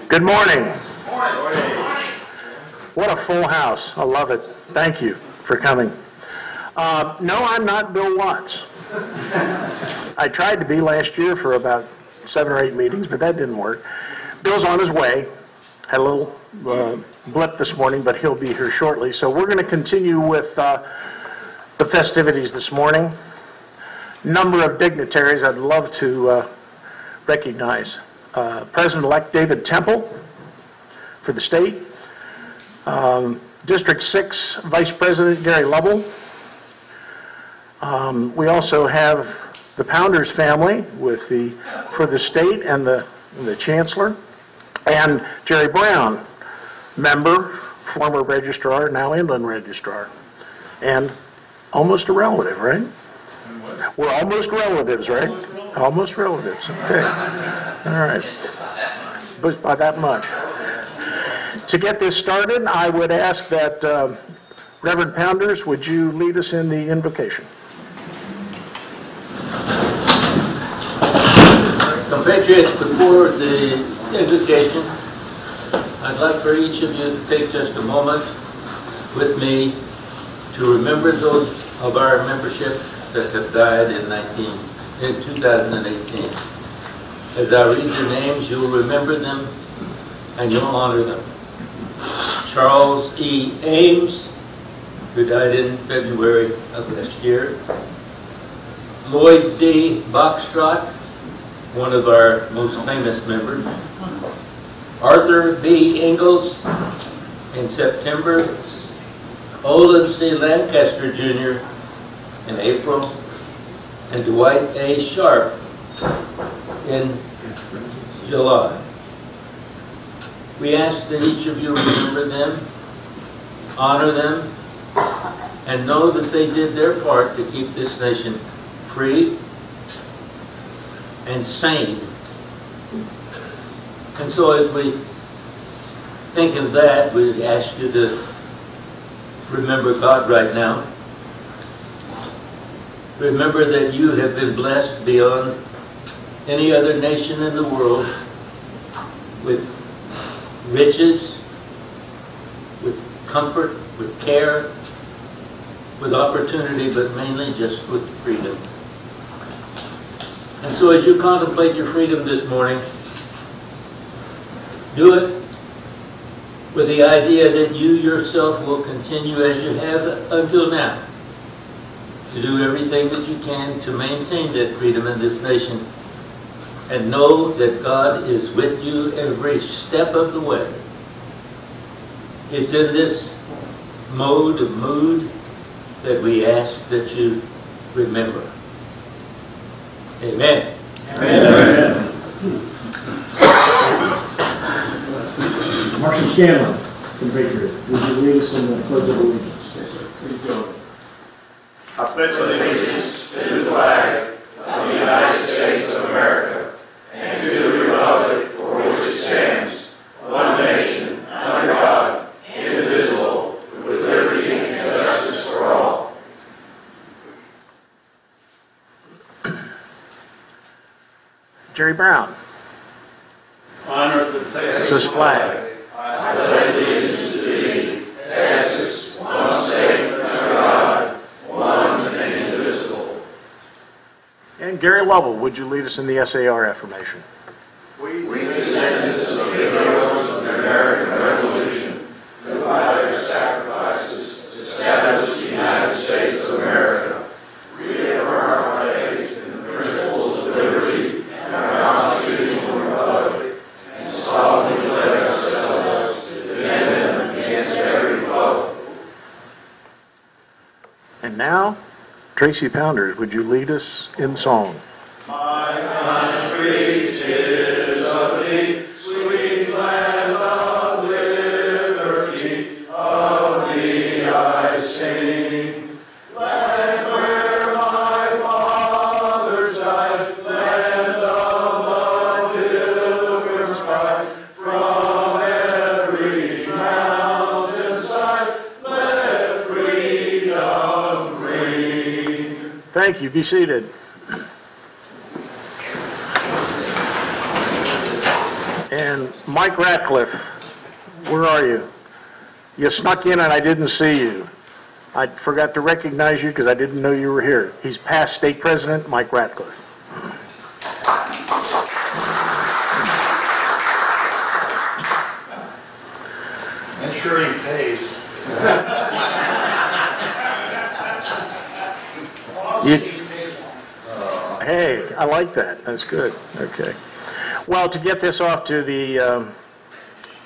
Good morning. What a full house. I love it. Thank you for coming. No, I'm not Bill Watts. I tried to be last year for about 7 or 8 meetings, but that didn't work. Bill's on his way. Had a little blip this morning, but he'll be here shortly. So we're going to continue with the festivities this morning. Number of dignitaries I'd love to recognize. President-elect David Temple for the state. District 6 Vice President Gary Lovell. We also have the Pounders family with for the state and the Chancellor. And Jerry Brown, member, former registrar, now inland registrar. And almost a relative, right? We're almost relatives, right? Almost relatives, okay. All right, but by that much. To get this started, I would ask that Reverend Pounders, would you lead us in the invocation? Compatriots, before the invocation, I'd like for each of you to take just a moment with me to remember those of our membership that have died in 2018. As I read their names, you'll remember them and you'll honor them. Charles E. Ames, who died in February of this year. Lloyd D. Bachstraat, one of our most famous members. Arthur B. Ingalls in September. Olin C. Lancaster Jr. in April. And Dwight A. Sharp in July. We ask that each of you remember them, honor them, and know that they did their part to keep this nation free and sane. And so as we think of that, we ask you to remember God right now. Remember that you have been blessed beyond any other nation in the world with riches, with comfort, with care, with opportunity, but mainly just with freedom. And so as you contemplate your freedom this morning, do it with the idea that you yourself will continue as you have until now to do everything that you can to maintain that freedom in this nation, and know that God is with you every step of the way. It's in this mood that we ask that you remember. Amen. Amen. Marshal Scanlon, compatriot, would you lead us in the Pledge of Allegiance? Yes, sir. Please join me. I pledge allegiance to the flag of the United States of America and to the republic for which it stands, one nation, under God, indivisible, with liberty and justice for all. Jerry Brown. Honor the Texas flag. I pledge allegiance to thee, Texas, one state, under God, one and indivisible. And Gary Lovell, would you lead us in the SAR affirmation? We descendants of the heroes of the American Revolution, who by their sacrifices established the United States of America, reaffirm our faith in the principles of liberty and our constitutional republic, and solemnly pledge ourselves to defend them against every foe. And now, Tracy Pounders, would you lead us in song? My country, 'tis of thee, sweet land of liberty, of thee I sing. Land where my fathers died, land of the pilgrim's pride, from every mountainside, let freedom ring. Thank you. Be seated. And Mike Ratcliffe, where are you? You snuck in and I didn't see you. I forgot to recognize you because I didn't know you were here. He's past state president, Mike Ratcliffe. And sure he pays. Hey, I like that. That's good. Okay. Well, to get this off to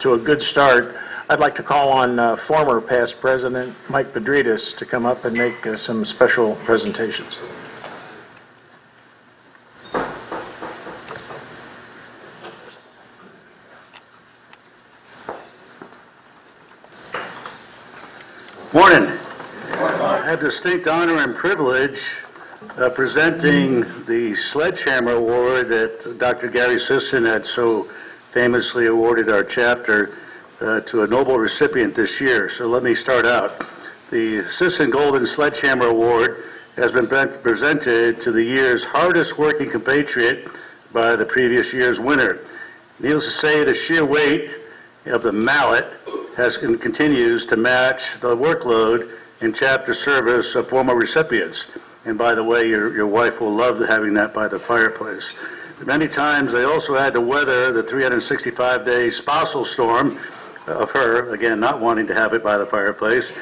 to a good start, I'd like to call on former past president Mike Bedridis to come up and make some special presentations. Morning. I have the distinct honor and privilege of presenting the Sledgehammer Award that Dr. Gary Sisson had so famously awarded our chapter to a noble recipient this year. So let me start out. The Sisson Golden Sledgehammer Award has been presented to the year's hardest working compatriot by the previous year's winner. Needless to say, the sheer weight of the mallet has and continues to match the workload in chapter service of former recipients. And by the way, your wife will love having that by the fireplace. Many times they also had to weather the 365-day spousal storm of her, again, not wanting to have it by the fireplace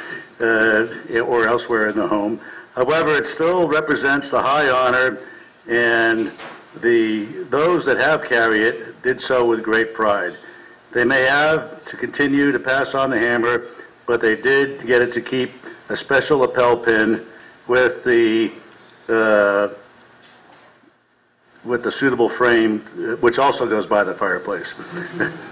or elsewhere in the home. However, it still represents the high honor, and those that have carried it did so with great pride. They may have to continue to pass on the hammer, but they did get it to keep a special lapel pin with the suitable frame, which also goes by the fireplace.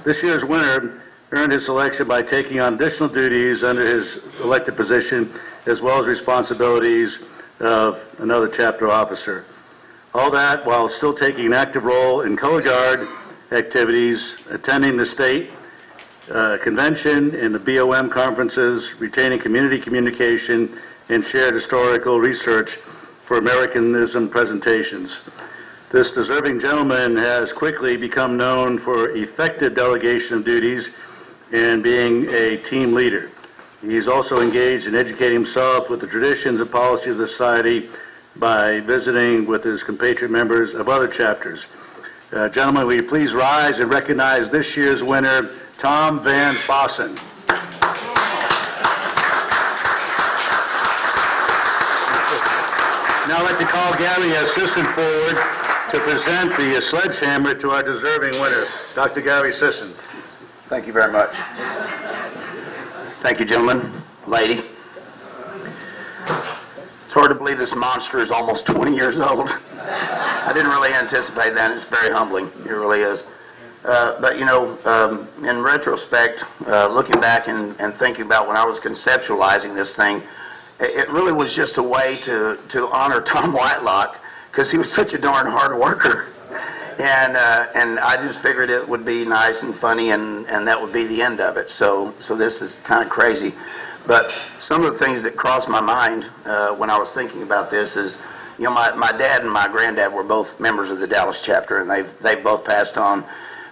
This year's winner earned his selection by taking on additional duties under his elected position, as well as responsibilities of another chapter officer. All that while still taking an active role in color guard activities, attending the state convention and the BOM conferences, retaining community communication, and shared historical research for Americanism presentations. This deserving gentleman has quickly become known for effective delegation of duties and being a team leader. He's also engaged in educating himself with the traditions and policies of the society by visiting with his compatriot members of other chapters. Gentlemen, will you please rise and recognize this year's winner, Tom Van Fossen. Now I'd like to call Gary Sisson forward to present the sledgehammer to our deserving winner, Dr. Gary Sisson. Thank you very much. Thank you, gentlemen, lady. It's hard to believe this monster is almost 20 years old. I didn't really anticipate that. It's very humbling. It really is. But, you know, in retrospect, looking back and thinking about when I was conceptualizing this thing, it really was just a way to honor Tom Whitelock, because he was such a darn hard worker. And I just figured it would be nice and funny, and that would be the end of it. So this is kind of crazy. But some of the things that crossed my mind when I was thinking about this is, you know, my dad and my granddad were both members of the Dallas chapter, and they've both passed on.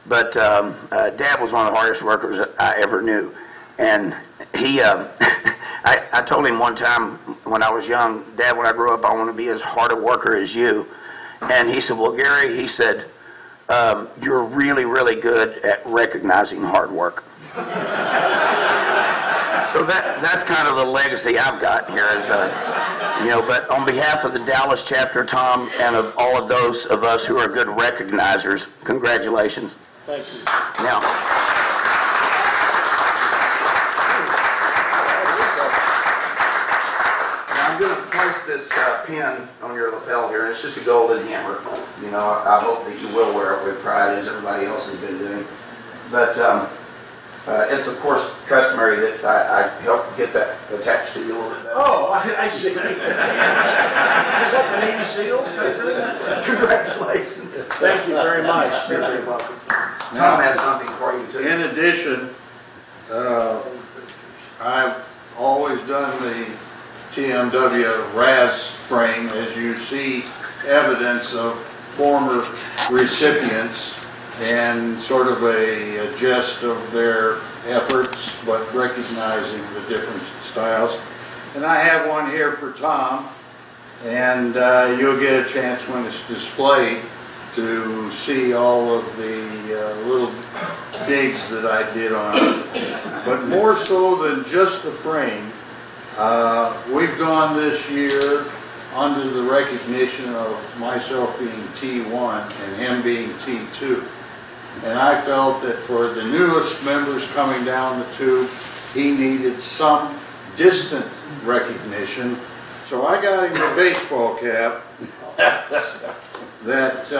But Dad was one of the hardest workers I ever knew. And he, I told him one time when I was young, Dad, when I grow up, I want to be as hard a worker as you. And he said, well, Gary, he said, you're really, really good at recognizing hard work. So that's kind of the legacy I've got here. Is, you know, but on behalf of the Dallas chapter, Tom, and of all of those of us who are good recognizers, congratulations. Thank you. Now, I'm going to call notice this pin on your lapel here, and it's just a golden hammer. You know, I hope that you will wear it with pride, as everybody else has been doing. But it's, of course, customary that I help get that attached to you a little bit better. Oh, I see. Is that the Navy SEALs? Congratulations. Thank you very much. You're very welcome. Tom has something for you, too. In addition, I've always done the TMW RAS frame, as you see evidence of former recipients and sort of a gist of their efforts, but recognizing the different styles. And I have one here for Tom, and you'll get a chance when it's displayed to see all of the little digs that I did on it. But more so than just the frame, we've gone this year under the recognition of myself being T1 and him being T2. And I felt that for the newest members coming down the tube, he needed some distant recognition. So I got him a baseball cap that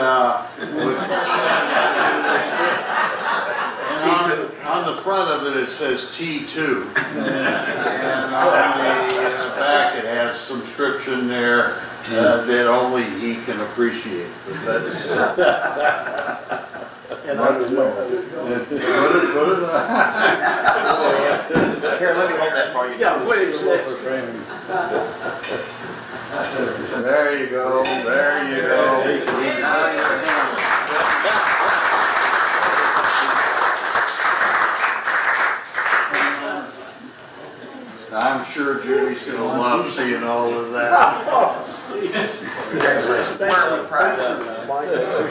on the front of it, it says T2. And on the back, it has some inscription there that only he can appreciate. But that's, And I was Here, let me hold that for you. Yeah, please. there you go, there you go. I'm sure Judy's going to love seeing all of that. Congratulations. We're proud of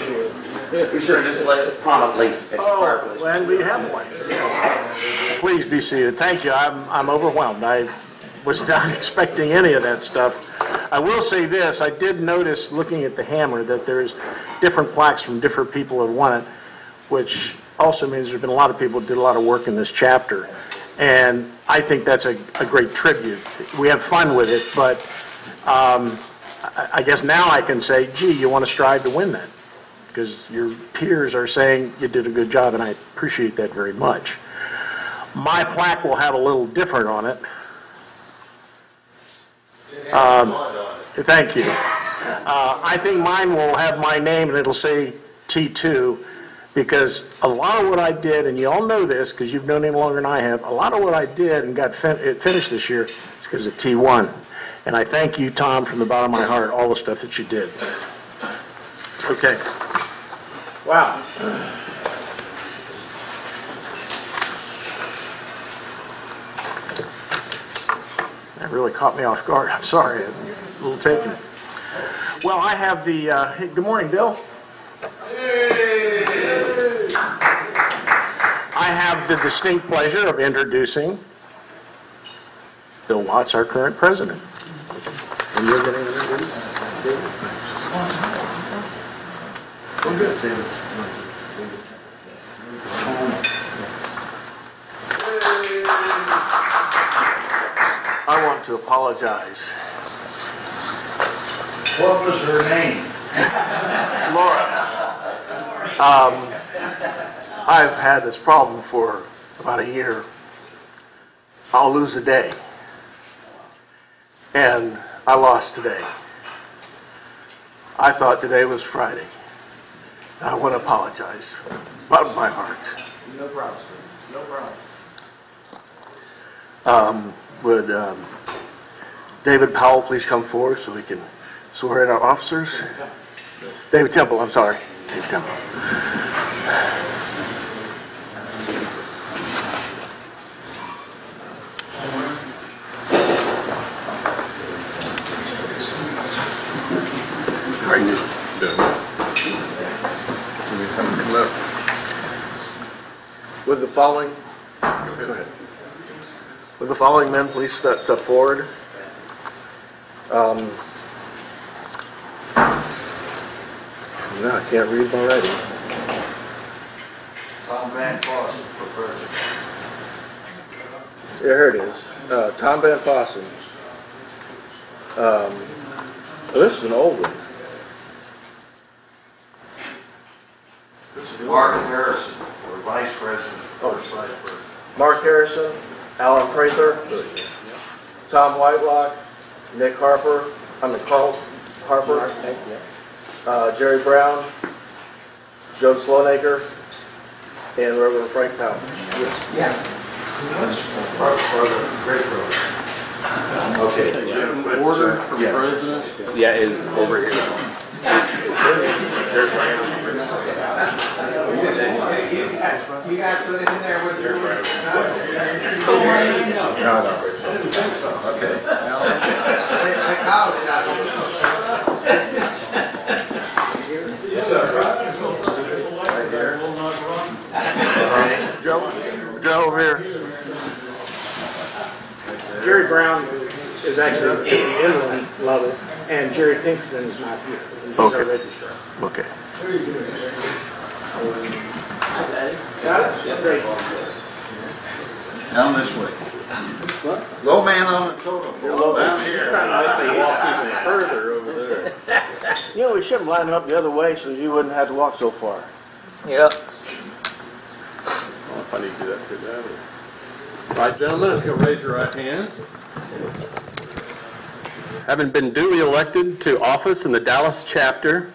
you. Be sure to display it prominently at your fireplace. And we have one. Please be seated. Thank you. I'm overwhelmed. I was not expecting any of that stuff. I will say this. I did notice, looking at the hammer, that there's different plaques from different people who won it, which also means there's been a lot of people who did a lot of work in this chapter. And I think that's a great tribute. We have fun with it, but I guess now I can say, gee, you want to strive to win that, because your peers are saying you did a good job, and I appreciate that very much. My plaque will have a little different on it. Thank you. I think mine will have my name, and it'll say T2, because a lot of what I did, and you all know this because you've known him longer than I have, a lot of what I did and got finished this year is because of T1. And I thank you, Tom, from the bottom of my heart, all the stuff that you did. Okay. Wow. That really caught me off guard. I'm sorry. I'm a little taken. Well, I have the, hey, good morning, Bill. I have the distinct pleasure of introducing Bill Watts, our current president. And you're going to introduce David? Oh, good, David. I want to apologize. What was her name? Laura. I've had this problem for about a year. I'll lose a day. And I lost today. I thought today was Friday. I want to apologize from the bottom of my heart. No problem, sir. No problem. Would David Powell please come forward so we can swear in our officers? David Temple, I'm sorry. David Temple. Very new. With the following, go ahead. With the following men, please step forward. No, I can't read them already. Tom Van Fossen for president. Here it is. Tom Van Fossen. This is an old one. This is Mark Harrison, or Vice President, first Vice President. Mark Harrison, Alan Prather, Tom Whitelock, Nick Harper, Carl Harper, Jerry Brown, Joe Sloanaker, and Reverend Frank Powell. Okay. Order for President? Yeah, is over here. You guys put it in there with your... Okay. I called it out. Joe over here. Jerry Brown is actually at the inland level, and Jerry Pinkston is not here. He's our registrar. Okay. Got it? Great. Down this way. Low man on the totem pole, down here. Further over there. You know, we should line them up the other way so you wouldn't have to walk so far. Yep. If I need to do that, could that. All right, gentlemen, if you'll raise your right hand. Having been duly elected to office in the Dallas chapter,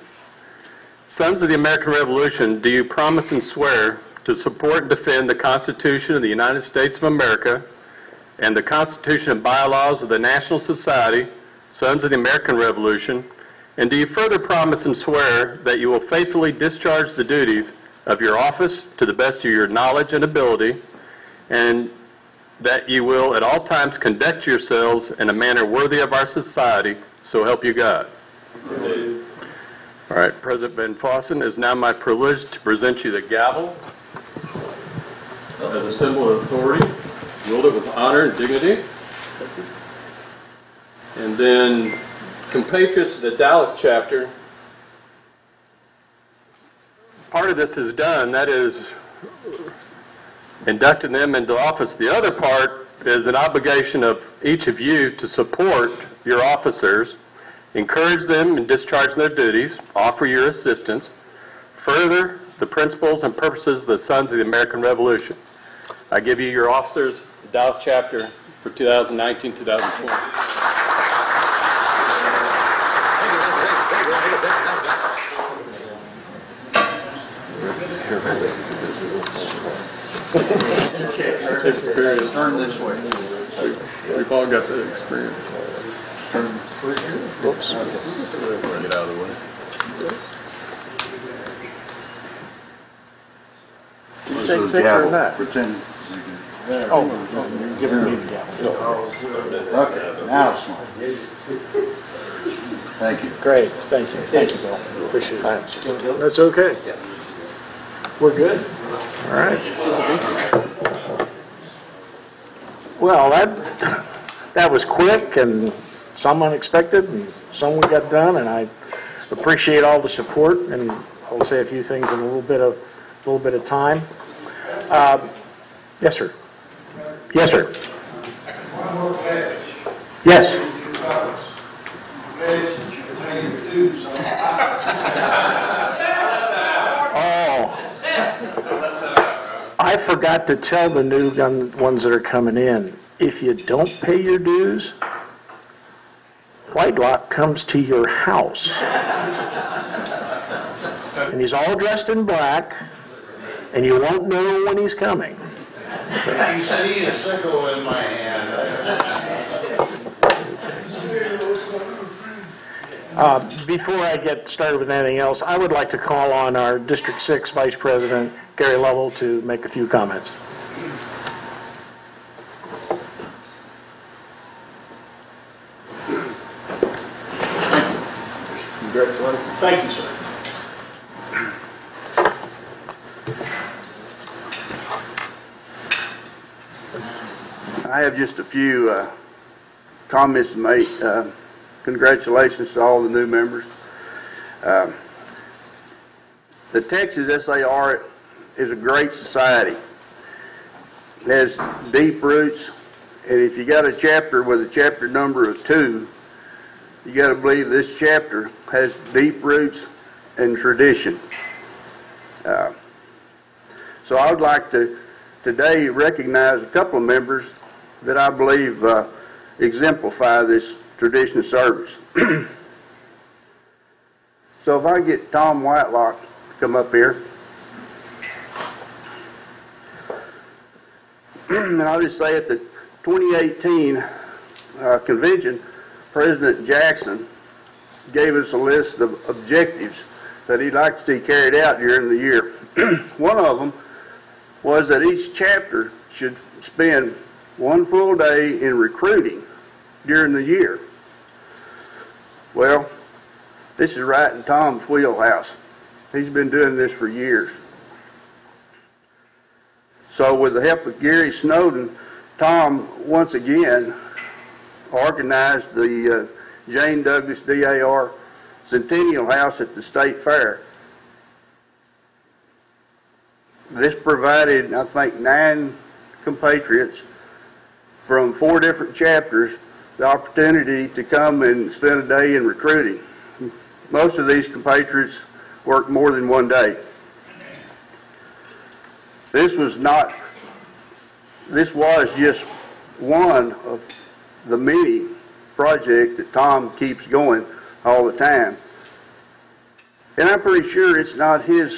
Sons of the American Revolution, do you promise and swear to support and defend the Constitution of the United States of America and the Constitution and bylaws of the National Society, Sons of the American Revolution, and do you further promise and swear that you will faithfully discharge the duties of your office to the best of your knowledge and ability, and that you will at all times conduct yourselves in a manner worthy of our society, so help you God? All right, President Van Fossen, it is now my privilege to present you the gavel as a symbol of authority. Wield it with honor and dignity. And then compatriots of the Dallas chapter, part of this is done, that is inducting them into office. The other part is an obligation of each of you to support your officers, encourage them in discharging their duties, offer your assistance, further the principles and purposes of the Sons of the American Revolution. I give you your officers, the Dallas chapter for 2019-2020. Experience. Turn this way. We've all got that experience. Turn. Whoops. Get out of the way. Did you take a picture or not? Pretend. Oh, give me the gavel. Okay, now it's mine. Thank you. Great, thank you. Thank you, Bill. Appreciate it. That's okay. We're good. All right. Well, that was quick and some unexpected and some we got done, and I appreciate all the support, and I'll say a few things in a little bit of time. Yes, sir. Yes, sir. One more pledge. Yes. Pledge that you pay your dues on. Oh. I forgot to tell the new ones that are coming in, if you don't pay your dues, Whitelock comes to your house. And he's all dressed in black, and you won't know when he's coming. You see a sickle in my hand. Before I get started with anything else, I would like to call on our District 6 Vice President, Gary Lovell, to make a few comments. Congratulations. Thank you, sir. I have just a few comments to make. Congratulations to all the new members. The Texas SAR is a great society. It has deep roots, and if you got a chapter with a chapter number of 2, you got to believe this chapter has deep roots and tradition. So I would like to today recognize a couple of members that I believe exemplify this tradition of service. So if I get Tom Whitelock to come up here. And I'll just say at the 2018 convention, President Jackson gave us a list of objectives that he'd like to see carried out during the year. One of them was that each chapter should spend one full day in recruiting during the year. Well, this is right in Tom's wheelhouse. He's been doing this for years. So with the help of Gary Snowden, Tom once again organized the Jane Douglas DAR Centennial House at the State Fair. This provided, I think, 9 compatriots from 4 different chapters the opportunity to come and spend a day in recruiting. Most of these compatriots worked more than one day. This was just one of the many projects that Tom keeps going all the time. And I'm pretty sure it's not he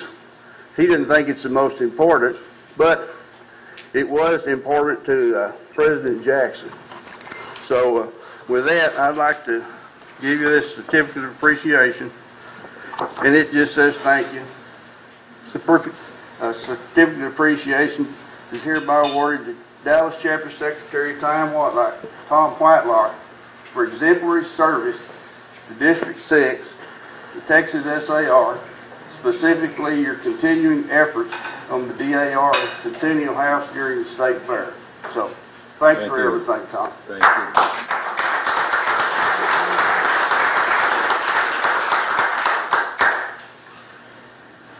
didn't think it's the most important, but it was important to President Jackson. So with that, I'd like to give you this certificate of appreciation, and it just says thank you. Certificate of appreciation is hereby awarded to Dallas Chapter Secretary Tom Whitelock for exemplary service to District 6, the Texas SAR, specifically your continuing efforts on the DAR Centennial House during the State Fair. So, thanks for everything, Tom. Thank you.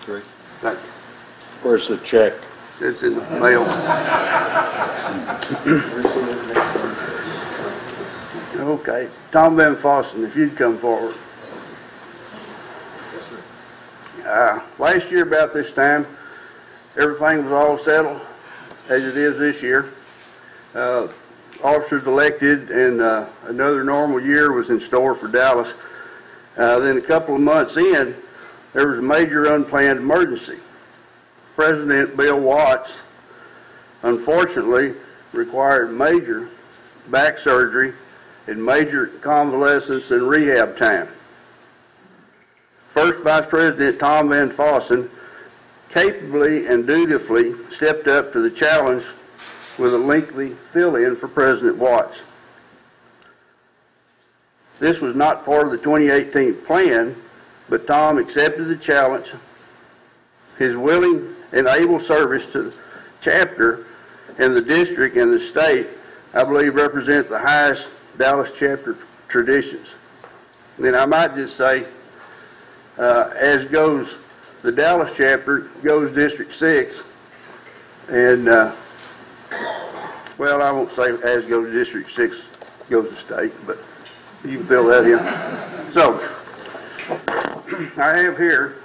Great. Thank you. Where's the check? It's in the mail. Okay, Tom Van Fossen, if you'd come forward. Last year about this time, everything was all settled, as it is this year. Officers elected, and another normal year was in store for Dallas. Then a couple of months in, there was a major unplanned emergency. President Bill Watts, unfortunately, required major back surgery and major convalescence and rehab time. First Vice President Tom Van Fossen capably and dutifully stepped up to the challenge with a lengthy fill-in for President Watts. This was not part of the 2018 plan, but Tom accepted the challenge. His willing and able service to the chapter and the district and the state, I believe, represent the highest Dallas chapter traditions. And then I might just say, as goes the Dallas chapter, goes District 6, and, well, I won't say as goes District 6, goes the state, but you can fill that in. So, I have here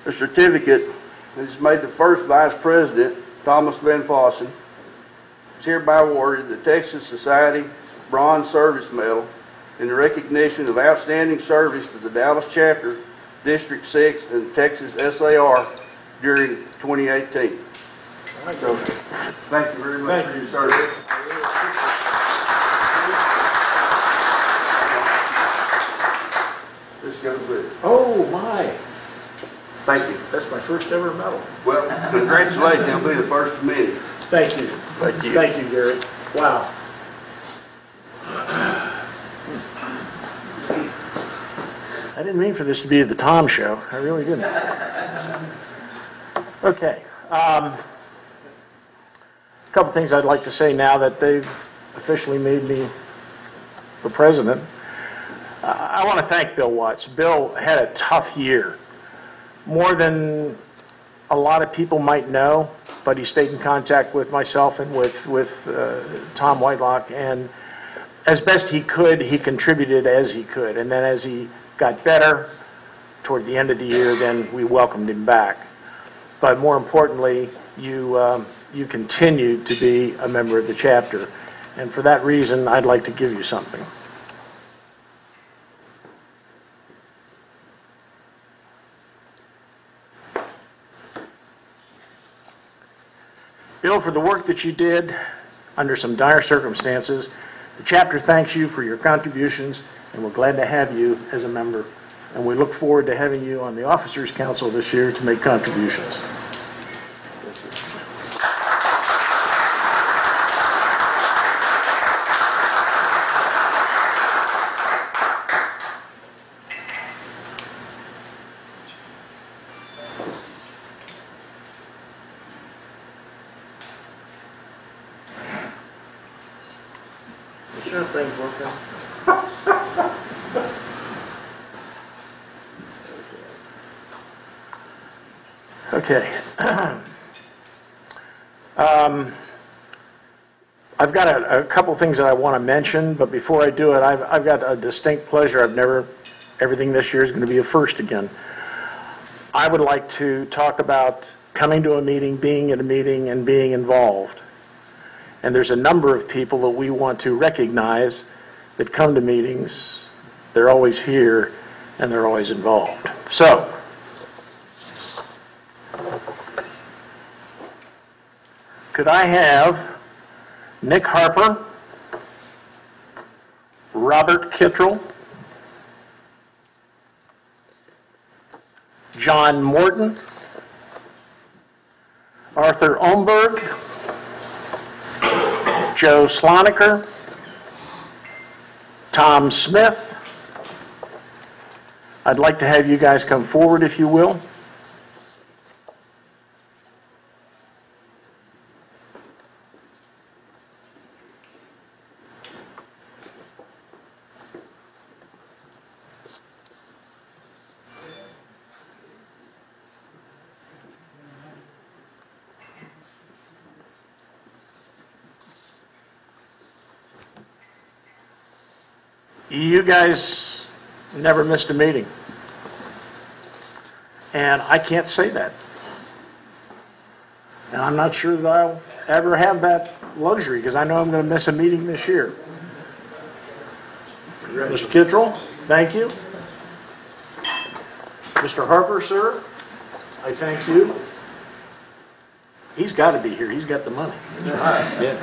a certificate that is made the first Vice President, Thomas Van Fossen, is hereby awarded the Texas Society Bronze Service Medal in recognition of outstanding service to the Dallas Chapter, District 6, and Texas SAR during 2018. So, thank you very much for your service. This goes with it. Oh, my. Thank you. That's my first ever medal. Well, congratulations. You'll be the first of many. Thank you. Thank you. Thank you, Gary. Wow. I didn't mean for this to be the Tom show. I really didn't. Okay. A couple things I'd like to say now that they've officially made me the president. I want to thank Bill Watts. Bill had a tough year. More than a lot of people might know, but he stayed in contact with myself and with Tom Whitelock, and as best he could, he contributed as he could. And then as he got better toward the end of the year, then we welcomed him back. But more importantly, you continued to be a member of the chapter. And for that reason, I'd like to give you something. Bill, for the work that you did under some dire circumstances, the chapter thanks you for your contributions, and we're glad to have you as a member. And we look forward to having you on the Officers Council this year to make contributions. Sure thing's working. Okay. I've got a couple things that I want to mention, but before I do it, I've got a distinct pleasure. Everything this year is going to be a first again. I would like to talk about coming to a meeting, being at a meeting, and being involved. And there's a number of people that we want to recognize that come to meetings. They're always here, and they're always involved. So, could I have Nick Harper, Robert Kittrell, John Morton, Arthur Omberg, Joe Sloniker, Tom Smith. I'd like to have you guys come forward, if you will. You guys never missed a meeting. And I can't say that. And I'm not sure that I'll ever have that luxury, because I know I'm going to miss a meeting this year. Mr. Kittrell, thank you. Mr. Harper, sir, I thank you. He's got to be here. He's got the money. Yeah.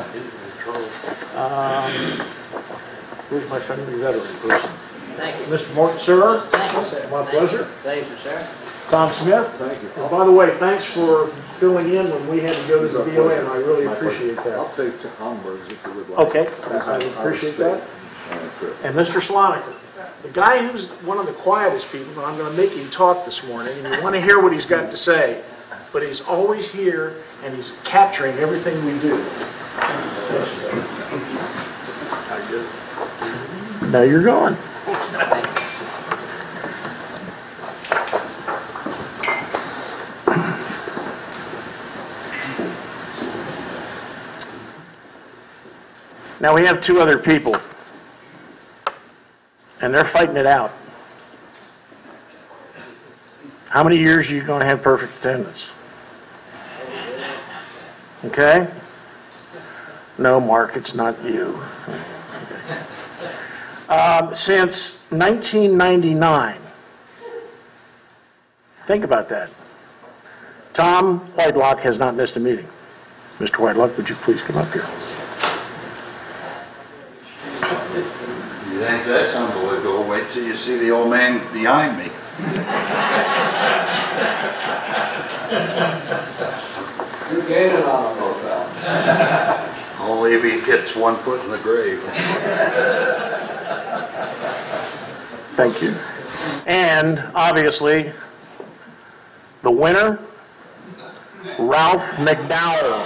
Where's my friendly veteran person? Thank you. Mr. Morton, sir. Thank you. My pleasure. Thank you, sir. Tom Smith. Thank you. Oh, by the way, thanks for filling in when we had to go to the VOA, and I really appreciate that. I'll take Homburg's if you would like. Okay, I appreciate that. And Mr. Sloniker, the guy who's one of the quietest people, but I'm going to make him talk this morning, and you want to hear what he's got to say, but he's always here, and he's capturing everything we do. Now you're going. Now we have two other people, and they're fighting it out. How many years are you going to have perfect attendance? Okay? No, Mark, it's not you. Since 1999, think about that. Tom Whitelock has not missed a meeting. Mr. Whitelock, would you please come up here? You think that's unbelievable? Wait till you see the old man behind me. You're gaining on him, though. Only if he gets 1 foot in the grave. Thank you. And obviously, the winner, Ralph McDowell.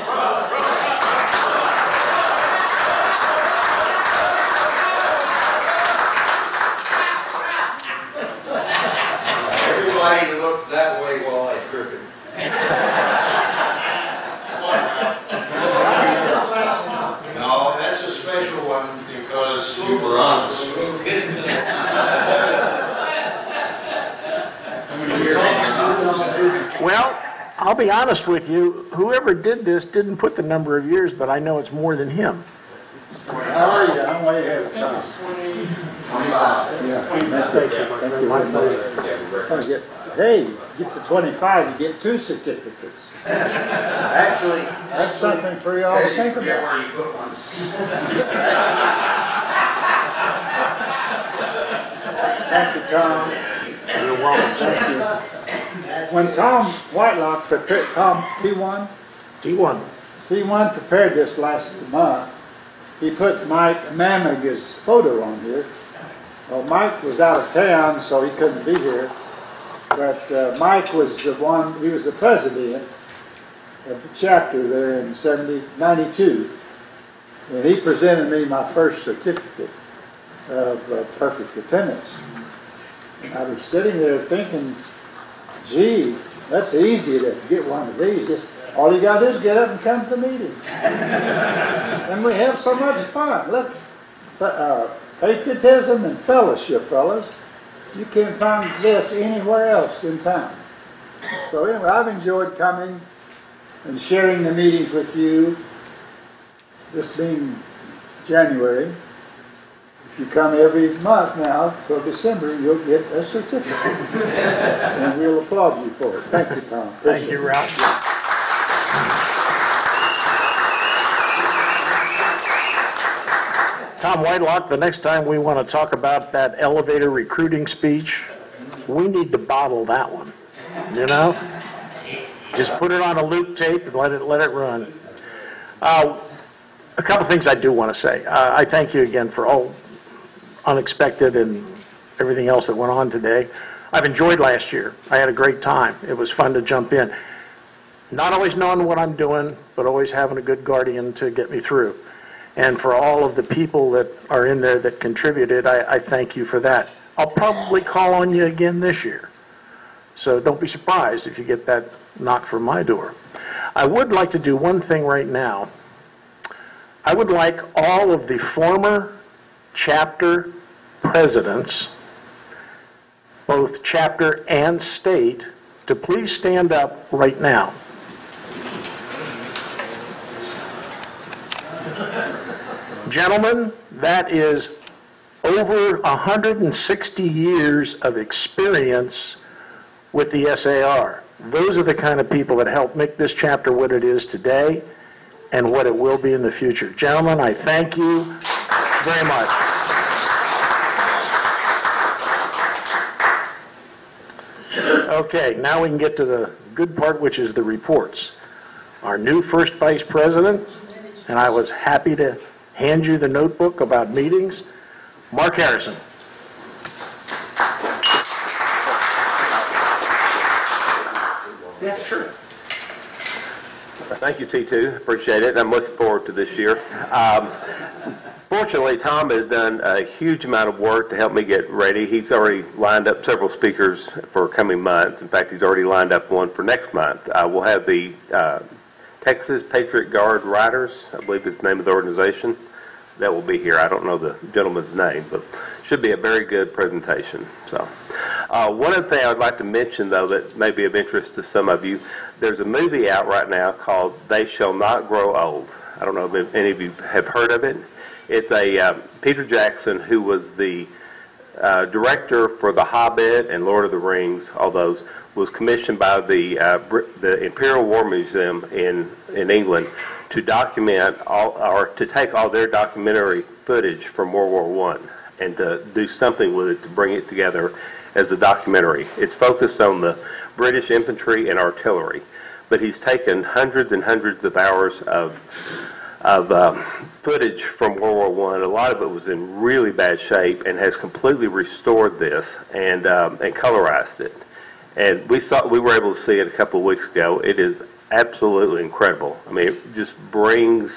Everybody looked that way while I tripped him. No, that's a special one because you I'll be honest with you, whoever did this didn't put the number of years, but I know it's more than him. How are you? I'm way ahead of time. 25. Yeah, thank you very much. Hey, get the 25, you get 2 certificates. Actually, That's something for y'all to think about. Where you put one. Thank you, Tom. You're welcome. Thank you. When Tom Whitelock prepared, T1 prepared this last month, he put Mike Mamig's photo on here. Well, Mike was out of town, so he couldn't be here. But Mike was the one, he was the president of the chapter there in 92. And he presented me my first certificate of perfect attendance. And I was sitting there thinking, gee, that's easy to get one of these. Just all you got to do is get up and come to the meeting. And we have so much fun. Look, patriotism and fellowship, fellas. You can't find this anywhere else in town. So anyway, I've enjoyed coming and sharing the meetings with you. This being January. If you come every month now till December, you'll get a certificate. And we'll applaud you for it. Thank you, Tom. Thank you, Ralph. Tom Whitelock, the next time we want to talk about that elevator recruiting speech, we need to bottle that one, you know? Just put it on a loop tape and let it run. A couple things I do want to say. I thank you again for all unexpected and everything else that went on today. I've enjoyed last year. I had a great time. It was fun to jump in. Not always knowing what I'm doing, but always having a good guardian to get me through. And for all of the people that are in there that contributed, I thank you for that. I'll probably call on you again this year. So don't be surprised if you get that knock from my door. I would like to do one thing right now. I would like all of the former chapter presidents, both chapter and state, to please stand up right now. Gentlemen, that is over 160 years of experience with the SAR. Those are the kind of people that helped make this chapter what it is today and what it will be in the future. Gentlemen, I thank you very much. Okay, now we can get to the good part, which is the reports. Our new first vice president, and I was happy to hand you the notebook about meetings, Mark Harrison. Yeah, sure. Thank you, T2. Appreciate it. I'm looking forward to this year. Fortunately, Tom has done a huge amount of work to help me get ready. He's already lined up several speakers for coming months. In fact, he's already lined up one for next month. We'll have the Texas Patriot Guard Riders, I believe is the name of the organization, that will be here. I don't know the gentleman's name, but should be a very good presentation. So, one other thing I would like to mention, though, that may be of interest to some of you, there's a movie out right now called They Shall Not Grow Old. I don't know if any of you have heard of it. It's a Peter Jackson, who was the director for The Hobbit and Lord of the Rings, all those, was commissioned by the Imperial War Museum in England to document or to take all their documentary footage from World War I and to do something with it to bring it together as a documentary. It's focused on the British infantry and artillery, but he's taken hundreds and hundreds of hours of footage from World War I. A lot of it was in really bad shape, and has completely restored this and colorized it. And we were able to see it a couple of weeks ago. It is absolutely incredible. I mean, it just brings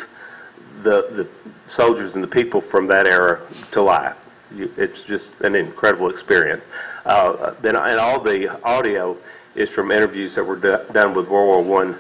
the soldiers and the people from that era to life. It's just an incredible experience. And all the audio is from interviews that were done with World War I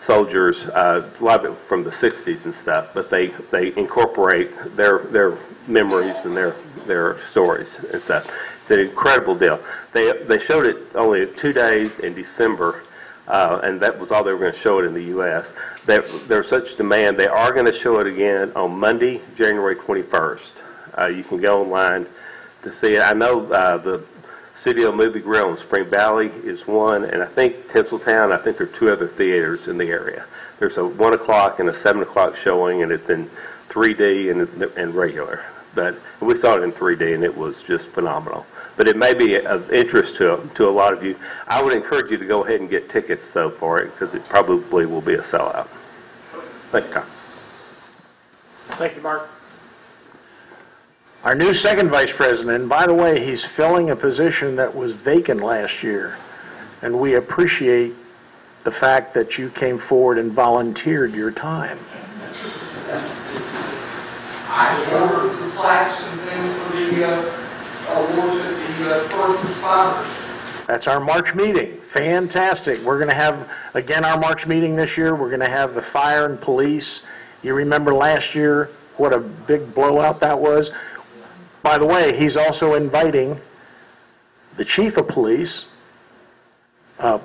soldiers, a lot of it from the 60s and stuff, but they incorporate their memories and their stories and stuff. It's an incredible deal. They showed it only 2 days in December and that was all they were going to show it in the U.S. There's such demand, they are going to show it again on Monday, January 21st. You can go online to see it. I know the Studio Movie Grill in Spring Valley is one, and I think Tinseltown, I think there are 2 other theaters in the area. There's a 1 o'clock and a 7 o'clock showing, and it's in 3D and regular. But we saw it in 3D, and it was just phenomenal. But it may be of interest to a lot of you. I would encourage you to go ahead and get tickets, though, for it, because it probably will be a sellout. Thank you, Tom. Thank you, Mark. Our new second vice president, and by the way, he's filling a position that was vacant last year, and we appreciate the fact that you came forward and volunteered your time. I ordered the plaques and things for the awards at the first responders. That's our March meeting. Fantastic. We're going to have, again, our March meeting this year. We're going to have the fire and police. You remember last year what a big blowout that was? By the way, he's also inviting the chief of police,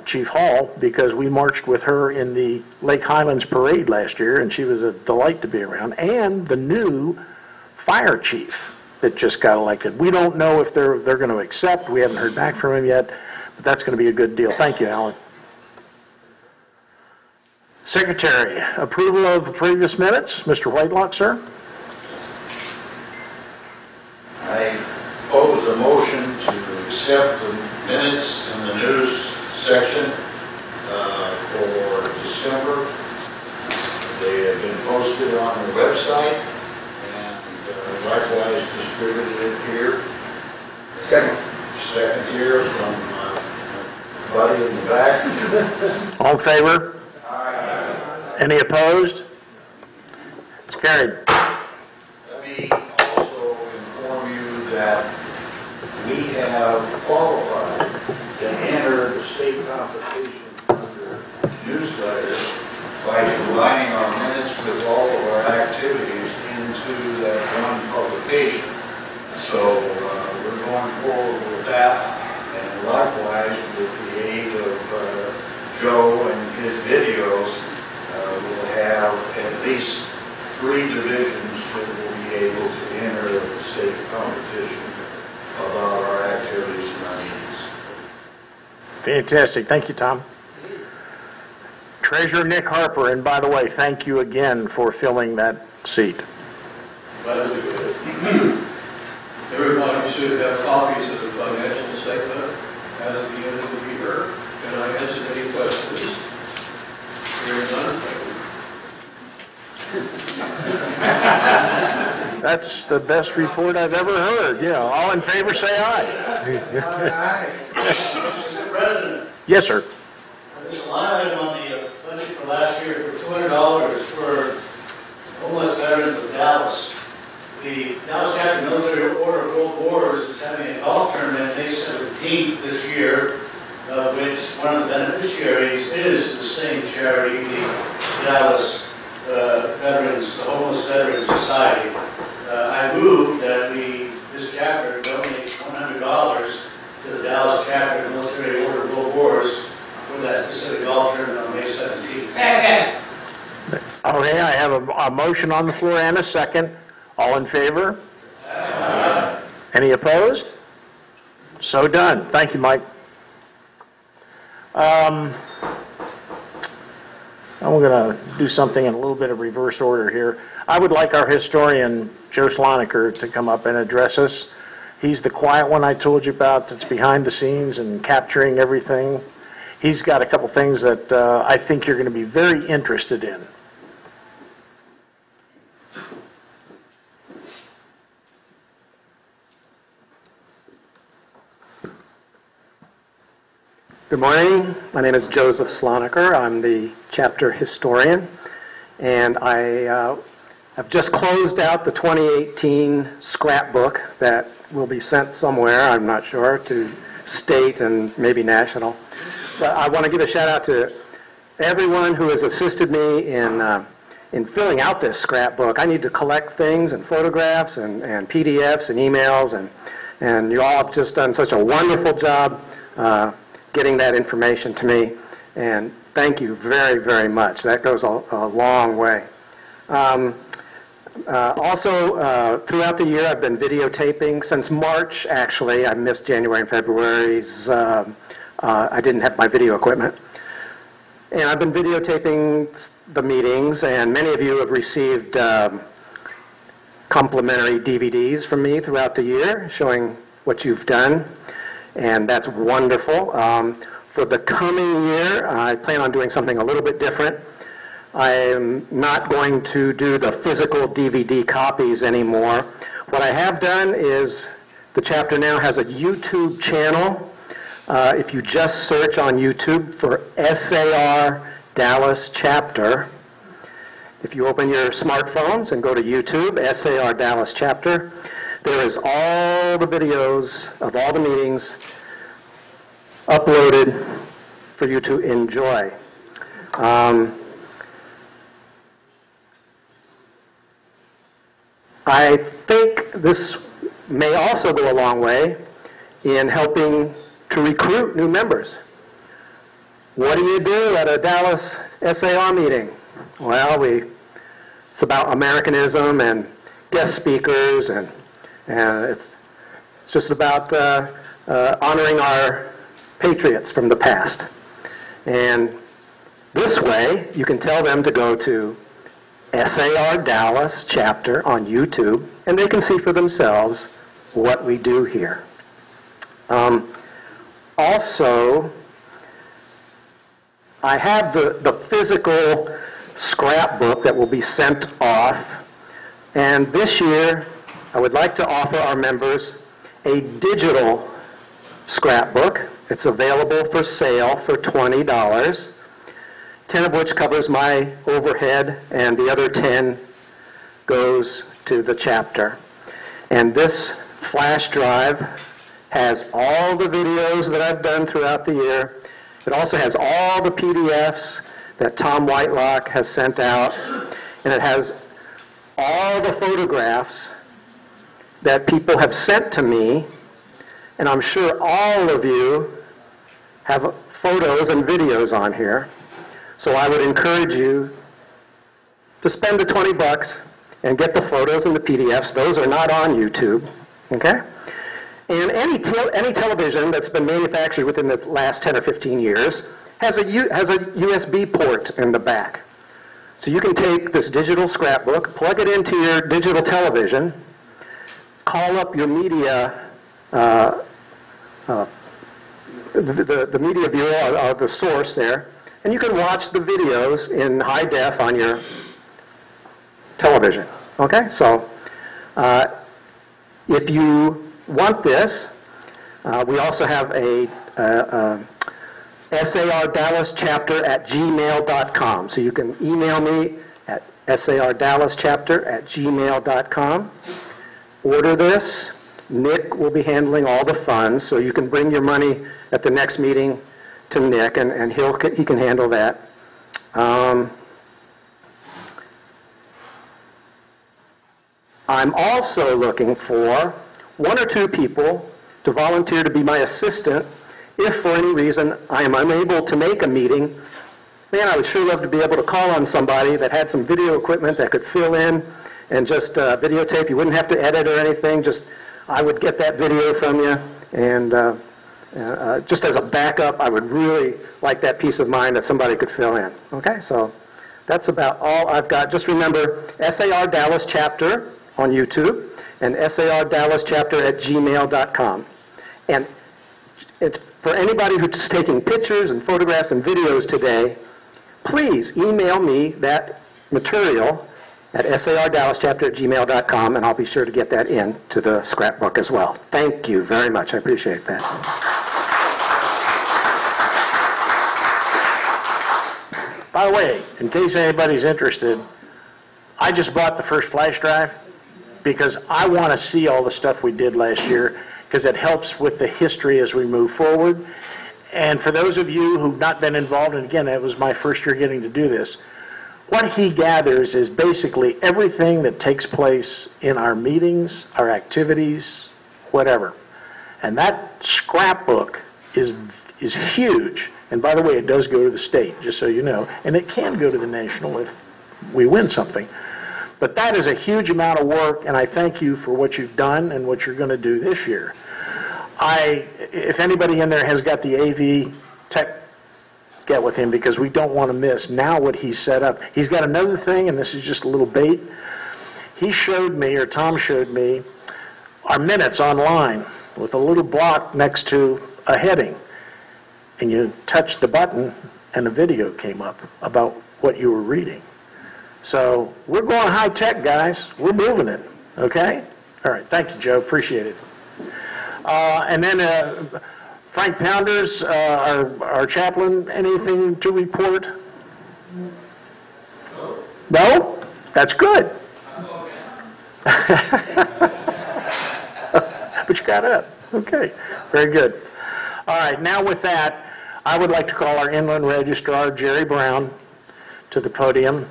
Chief Hall, because we marched with her in the Lake Highlands Parade last year, and she was a delight to be around, and the new fire chief that just got elected. We don't know if they're going to accept. We haven't heard back from him yet, but that's going to be a good deal. Thank you, Alan. Secretary, approval of the previous minutes. Mr. Whitelock, sir. I pose a motion to accept the minutes in the news section for December. They have been posted on the website and likewise distributed here. Second here from my buddy in the back. All in favor? Aye. Any opposed? It's carried. Let me also inform you that we have qualified to enter the state competition under newsletter by combining our minutes with all of our activities into that one publication. So we're going forward with that, and likewise with the aid of Joe and his videos, we'll have at least 3 divisions that will be able to enter the state competition about our activities and our needs. Fantastic. Thank you, Tom. Treasurer Nick Harper, and by the way, thank you again for filling that seat. Everybody should have copies of the financial statement as the units will be heard. Can I answer any questions? Hearing none, That's the best report I've ever heard. Yeah, all in favor say aye. Mr. President. Yes, sir. There's a line item on the budget for last year for $200 for homeless veterans of Dallas. The Dallas Chapter Military Order of World Wars is having a golf tournament May 17th this year, which one of the beneficiaries is the same charity, the Dallas Veterans, the Homeless Veterans Society. I move that this chapter donate $100 to the Dallas Chapter Military Order of World Wars for that specific golf tournament on May 17th. Okay, I have a motion on the floor and a second. All in favor? Aye. Any opposed? So done. Thank you, Mike. I'm going to do something in a little bit of reverse order here. I would like our historian, Joe Slonaker, to come up and address us. He's the quiet one I told you about that's behind the scenes and capturing everything. He's got a couple things that I think you're going to be very interested in. Good morning. My name is Joseph Slonaker. I'm the chapter historian, and I have just closed out the 2018 scrapbook that will be sent somewhere, I'm not sure, to state and maybe national. But I want to give a shout out to everyone who has assisted me in filling out this scrapbook. I need to collect things and photographs and PDFs and emails, and you all have just done such a wonderful job getting that information to me. And thank you very, very much. That goes a long way. Also, throughout the year, I've been videotaping. Since March, actually, I missed January and February's. I didn't have my video equipment. And I've been videotaping the meetings, and many of you have received complimentary DVDs from me throughout the year showing what you've done, and that's wonderful. For the coming year, I plan on doing something a little bit different. I am not going to do the physical DVD copies anymore. What I have done is the chapter now has a YouTube channel. If you just search on YouTube for SAR Dallas Chapter, if you open your smartphones and go to YouTube, SAR Dallas Chapter, there is all the videos of all the meetings uploaded for you to enjoy. I think this may also go a long way in helping to recruit new members. What do you do at a Dallas SAR meeting? Well, it's about Americanism and guest speakers, and it's just about honoring our patriots from the past. And this way, you can tell them to go to SAR Dallas Chapter on YouTube, and they can see for themselves what we do here. Also, I have the physical scrapbook that will be sent off, and this year I would like to offer our members a digital scrapbook. It's available for sale for $20, 10 of which covers my overhead, and the other 10 goes to the chapter. And this flash drive has all the videos that I've done throughout the year. It also has all the PDFs that Tom Whitelock has sent out, and it has all the photographs that people have sent to me, and I'm sure all of you have photos and videos on here. So I would encourage you to spend the $20 and get the photos and the PDFs. Those are not on YouTube, okay? And any television that's been manufactured within the last 10 or 15 years has a USB port in the back. So you can take this digital scrapbook, plug it into your digital television, call up your media, the media viewer, or the source there, and you can watch the videos in high def on your television. Okay, so if you want this, we also have a sardallaschapter@gmail.com. So you can email me at sardallaschapter@gmail.com. Order this. Nick will be handling all the funds, so you can bring your money at the next meeting to Nick, and he can handle that. I'm also looking for 1 or 2 people to volunteer to be my assistant if for any reason I am unable to make a meeting. Man, I would sure love to be able to call on somebody that had some video equipment that could fill in and just videotape. You wouldn't have to edit or anything. Just I would get that video from you, and just as a backup, I would really like that peace of mind that somebody could fill in. Okay, so that's about all I've got. Just remember SAR Dallas Chapter on YouTube and sardallaschapter@gmail.com. And it's for anybody who's taking pictures and photographs and videos today, please email me that material at sardallaschapter@gmail.com, and I'll be sure to get that into the scrapbook as well. Thank you very much. I appreciate that. By the way, in case anybody's interested, I just bought the first flash drive because I want to see all the stuff we did last year, because it helps with the history as we move forward. And for those of you who've not been involved, and again, it was my first year getting to do this, what he gathers is basically everything that takes place in our meetings, our activities, whatever. And that scrapbook is is huge. And by the way, it does go to the state, just so you know, and it can go to the national if we win something. But that is a huge amount of work, and I thank you for what you've done and what you're going to do this year. If anybody in there has got the AV tech, get with him, because we don't want to miss now what he's set up. He's got another thing, and this is just a little bait. He showed me, or Tom showed me, our minutes online with a little block next to a heading. And you touched the button, and a video came up about what you were reading. So we're going high tech, guys. We're moving it, okay? All right, thank you, Joe. Appreciate it. And then Frank Pounders, our chaplain, anything to report? No? That's good. But you got up. Okay, very good. All right, now with that, I would like to call our inland registrar, Jerry Brown, to the podium.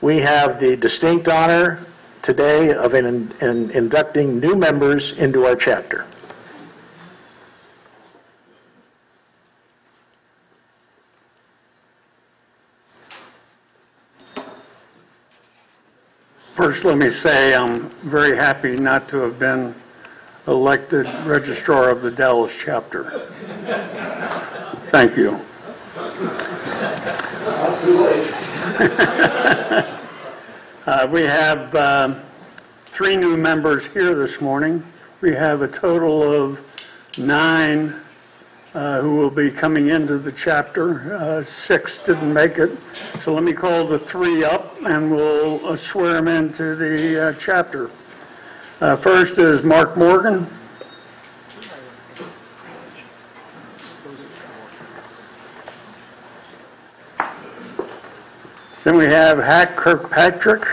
We have the distinct honor today of inducting new members into our chapter. First, let me say I'm very happy not to have been elected registrar of the Dallas chapter. Thank you. Not too late. We have 3 new members here this morning. We have a total of 9 who will be coming into the chapter. 6 didn't make it. So let me call the 3 up and we'll swear them into the chapter. First is Mark Morgan. Then we have Hack Kirkpatrick.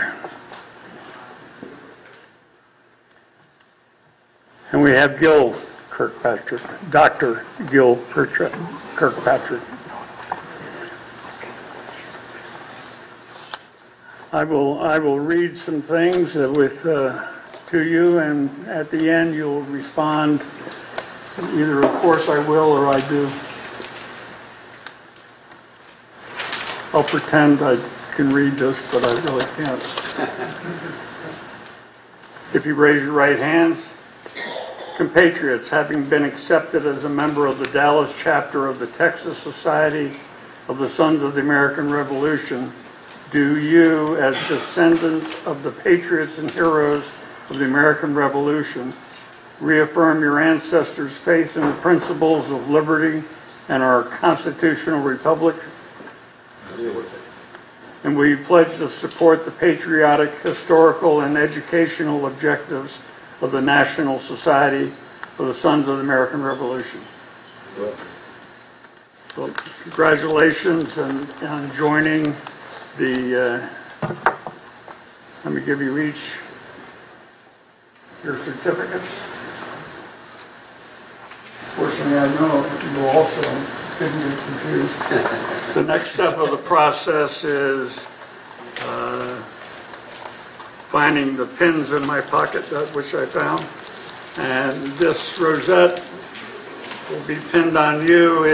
And we have Gil Kirkpatrick, Dr. Gil Kirkpatrick. I will read some things to you, and at the end you'll respond. Either of course I will or I do. I'll pretend I can read this, but I really can't. If you raise your right hands. Compatriots, having been accepted as a member of the Dallas chapter of the Texas Society of the Sons of the American Revolution, do you, as descendants of the patriots and heroes of the American Revolution, reaffirm your ancestors' faith in the principles of liberty and our constitutional republic? And will you pledge to support the patriotic, historical, and educational objectives of the National Society of the Sons of the American Revolution? Well, congratulations on joining the, let me give you each your certificates. Fortunately, I know you will also didn't get confused. The next step of the process is finding the pins in my pocket, which I found. And this rosette will be pinned on you.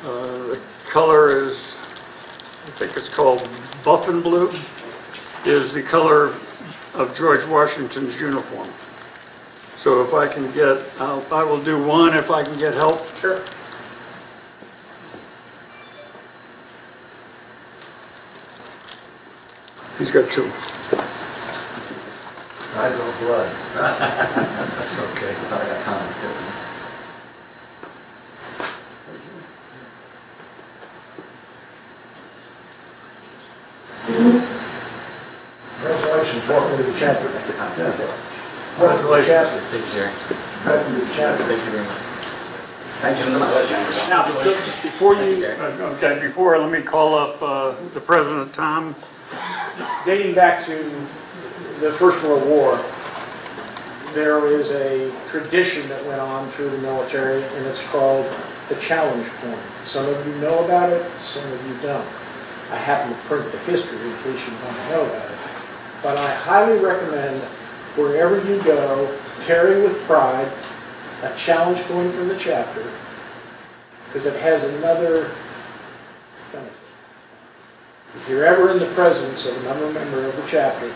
The color is, I think it's called buff and blue, is the color of George Washington's uniform. So if I can get, I will do one if I can get help. Sure. He's got 2. I don't blood. That's okay. I thought I got comments. Congratulations, welcome to the chapter. Congratulations. Thank you, Jerry. Welcome to the chapter. Thank you very much. Thank you very much. Now, before let me call up the President, Tom. Dating back to the First World War, there is a tradition that went on through the military, and it's called the challenge point. Some of you know about it, some of you don't. I happen to print the history in case you want to know about it. But I highly recommend, wherever you go, carry with pride a challenge coin from the chapter because it has another benefit. If you're ever in the presence of another member of the chapter,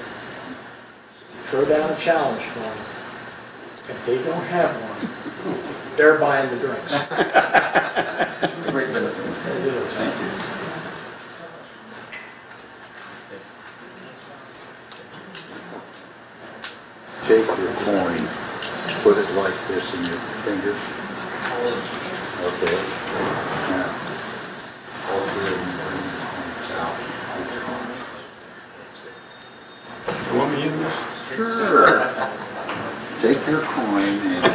throw down a challenge for them. If they don't have one, they're buying the drinks. Great benefit. It is. Thank you. Take your coin, put it like this in your fingers. Okay. Now, all three of them bring the coins out. You want me in this? Sure. Take your coin and...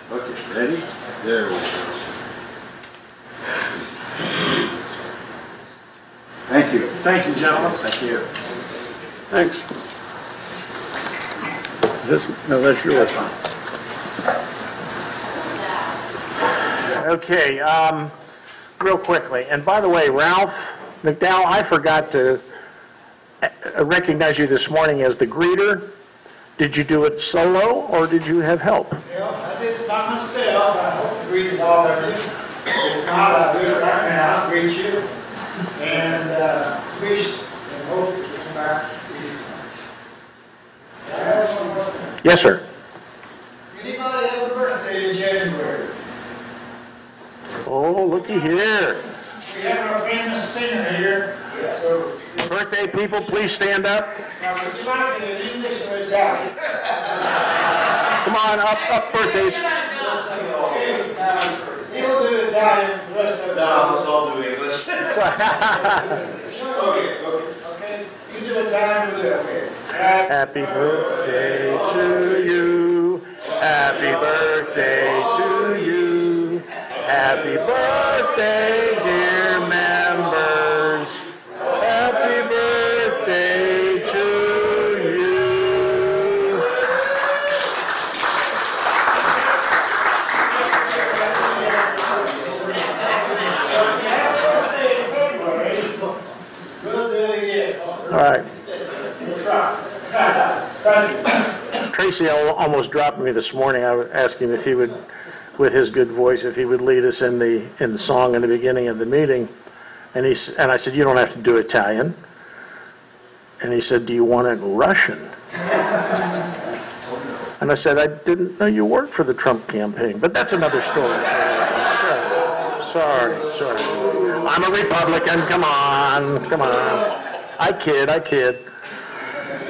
Okay, ready? There we go. Thank you. Thank you, gentlemen. Thank you. Thanks. Is this, no, that's yours. Okay, real quickly, and by the way, Ralph McDowell, I forgot to recognize you this morning as the greeter. Did you do it solo, or did you have help? Yeah, I did it by myself. I hope to greet all of you. If not, I'll do it right now. I'll greet you. And wish and hope that you come back. Can I have some more? Yes, sir. Anybody have a birthday in January? Oh, looky here. We have our famous singer here. So, Birthday people, please stand up. now, would you like it in English or Italian? Come on, up, birthdays. Okay, he'll do Italian, the rest of it. No, let's all do English. Okay. You do Italian, we'll do it. Okay. Happy birthday to you. Happy birthday to you. Happy birthday, dear members. Happy birthday to you. We'll do it again. All right. We'll try. Thank you. Tracy almost dropped me this morning. I was asking if he would, with his good voice, if he would lead us in the song in the beginning of the meeting. And I said, you don't have to do Italian. And he said, do you want it in Russian? And I said, I didn't know you worked for the Trump campaign. But that's another story. Sorry. I'm a Republican. Come on. I kid.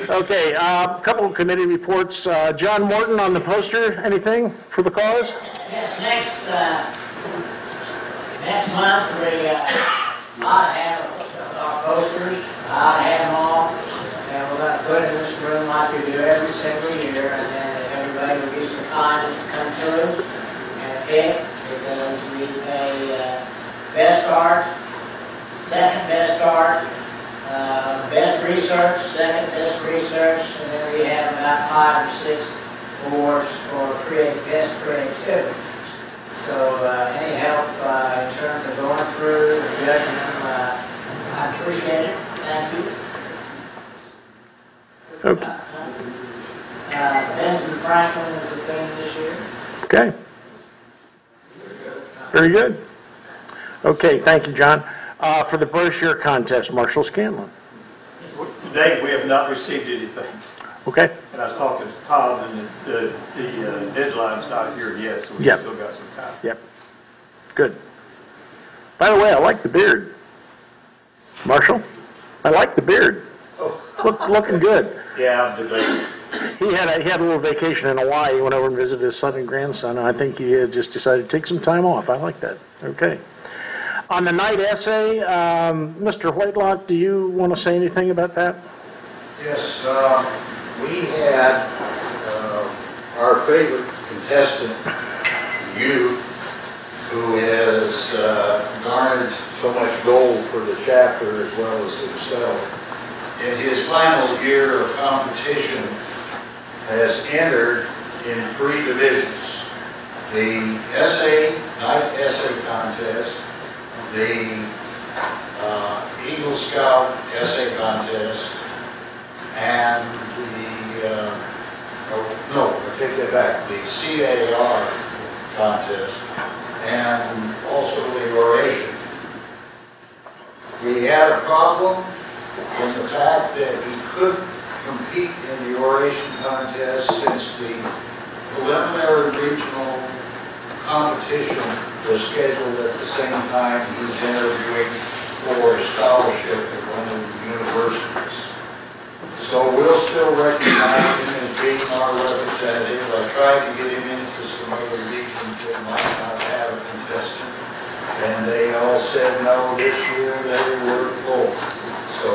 Okay, a couple of committee reports. John Morton on the poster. Anything for the cause? Yes, next month we ought to have our posters. I'll have them all, and we're going to put it in this room like we do every single year, and then if everybody will be so kind as to come through and pick, because we pay best art, second best art, best research, second best research, and then we have about 5 or 6 awards for best creativity. So any help in terms of going through and judging them, I appreciate it. Thank you. Okay. Benjamin Franklin is the theme this year. Okay. Very good. Okay, thank you, John. For the brochure contest, Marshall Scanlon. Today, we have not received anything. Okay. And I was talking to Todd, and the deadline's not here yet, so we've Yep. still got some time. Yep. Good. By the way, I like the beard. Marshall, I like the beard. Looking good. Yeah, I'm debating. He had a little vacation in Hawaii. He went over and visited his son and grandson, and I think he had just decided to take some time off. I like that. Okay. On the night essay, Mr. Whitelock, do you want to say anything about that? Yes, we had our favorite contestant, you, who has garnered so much gold for the chapter as well as himself. In his final year of competition, has entered in 3 divisions. The night essay contest, the Eagle Scout essay contest, and I take that back, the CAR contest, and also the oration. We had a problem in the fact that he couldn't compete in the oration contest since the preliminary regional competition was scheduled at the same time he was interviewing for a scholarship at one of the universities. So we'll still recognize him as being our representative. I tried to get him into some other regions that might not have a contestant, and they all said no this year, they were full. So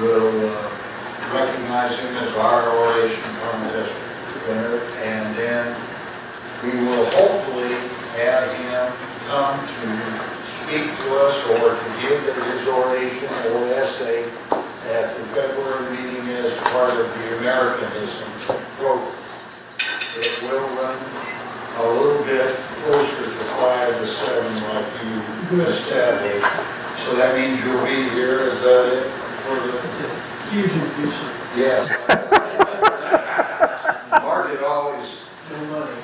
we'll recognize him as our oration contest winner, and then we will hopefully have him come to speak to us or to give his oration or essay at the February meeting as part of the Americanism program. It will run a little bit closer to 5 to 7 like you established. So that means you'll be here, is that it? For the Usually, usually. yes. Mark had always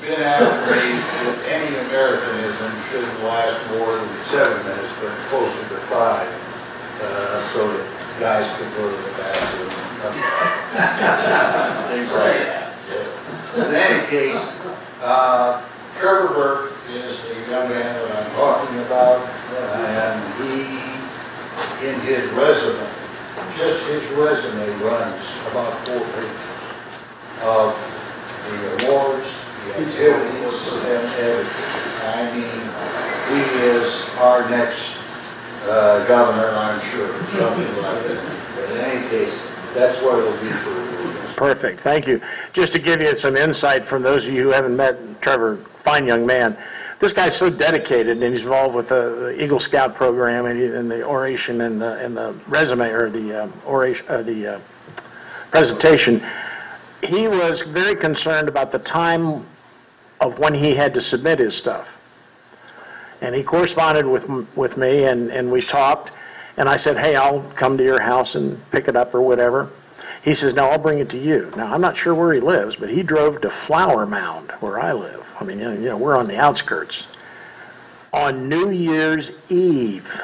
been after me that any Americanism shouldn't last more than 7 minutes, but closer to 5, so that guys could go to the bathroom and come back. Things like that. In any case, Trevor Burke is the young man that I'm talking about, and he, in his resume, just his resume runs about 4 pages of the awards, the activities, and everything. I mean, he is our next governor, I'm sure, something like that. But in any case, that's what it'll be for you. Perfect, thank you. Just to give you some insight from those of you who haven't met Trevor, fine young man, this guy's so dedicated, and he's involved with the Eagle Scout program and the oration and the resume, or the oration, the presentation. He was very concerned about the time of when he had to submit his stuff. And he corresponded with me, and we talked, and I said, hey, I'll come to your house and pick it up or whatever. He says, no, I'll bring it to you. Now, I'm not sure where he lives, but he drove to Flower Mound, where I live. I mean, you know, we're on the outskirts. On New Year's Eve,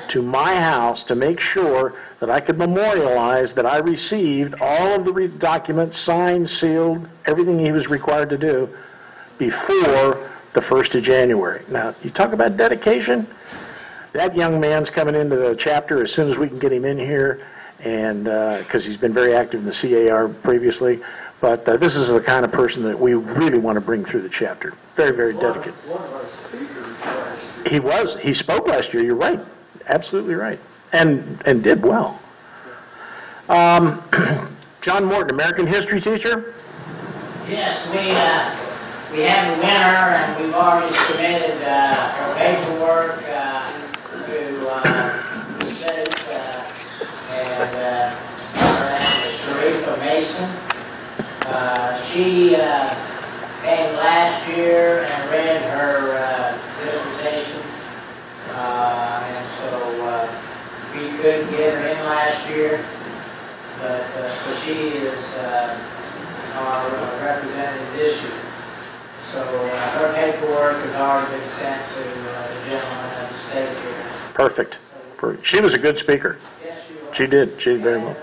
to my house to make sure that I could memorialize that I received all of the documents, signed, sealed, everything he was required to do before the 1st of January. Now, you talk about dedication. That young man's coming into the chapter as soon as we can get him in here, and because he's been very active in the CAR previously. But this is the kind of person that we really want to bring through the chapter. Very, very dedicated. One of our speakers last year. He was. He spoke last year. You're right. Absolutely right. And did well. John Morton, American history teacher. Yes, we have a winner, and we've already submitted our paperwork to the state, and her name is Sharifa Mason. She came last year and read her dissertation, and so we couldn't get her in last year, but so she is our representative this year. So her paperwork has already been sent to the gentleman at the state here. Perfect. She was a good speaker. Yes, she was. She did. She did very well.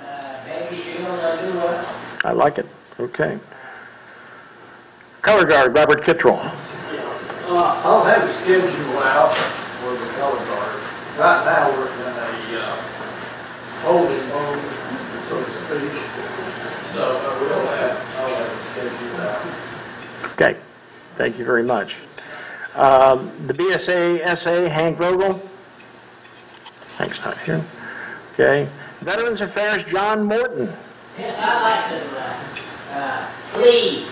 Maybe she'll do well. I like it. Okay. Color guard, Robert Kittrell. I'll have a schedule out for the color guard. Right now, we're in a holding mode, so to speak. So I'll have a schedule out. Okay. Thank you very much. The BSA SA, Hank Vogel. Hank's not here. Okay. Veterans Affairs, John Morton. Yes, I'd like to plead.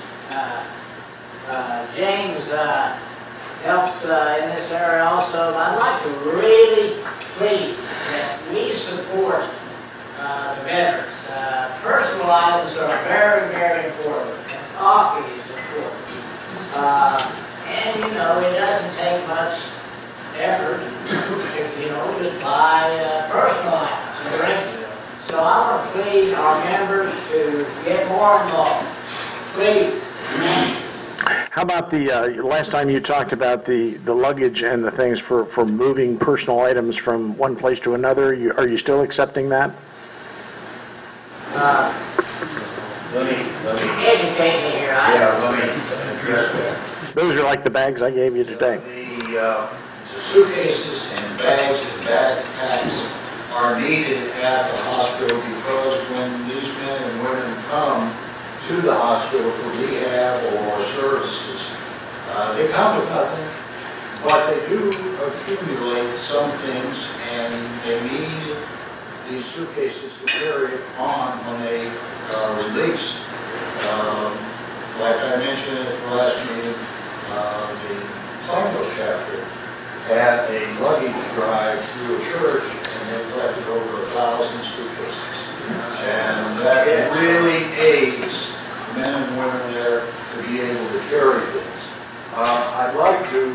James helps in this area also. I'd like to really plead that we support the veterans. Personal items are very, very important, and coffee is important. And you know, it doesn't take much effort to, you know, just buy personal items and drink. So I want to plead our members to get more involved. AIDS, humanity. How about the, last time you talked about the luggage and the things for moving personal items from one place to another? Are you still accepting that? Let me Educate me here. let me address that. Those are like the bags I gave you today. The suitcases and bags and backpacks are needed at the hospital because when these men and women come to the hospital for rehab or services, they come with nothing, but they do accumulate some things and they need these suitcases to carry it on when they are released. Like I mentioned at the last meeting, the Plano chapter had a luggage drive through a church and they collected over 1,000 suitcases. And that really aids men and women there to be able to carry things. I'd like to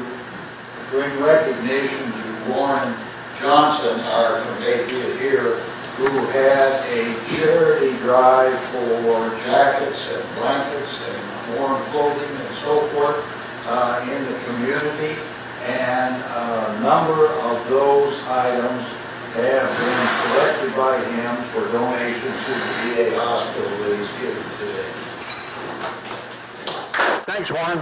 bring recognition to Warren Johnson, our compatriot here, who had a charity drive for jackets and blankets and warm clothing and so forth in the community. And a number of those items have been collected by him for donation to the VA hospital that he's given today. Thanks, Warren.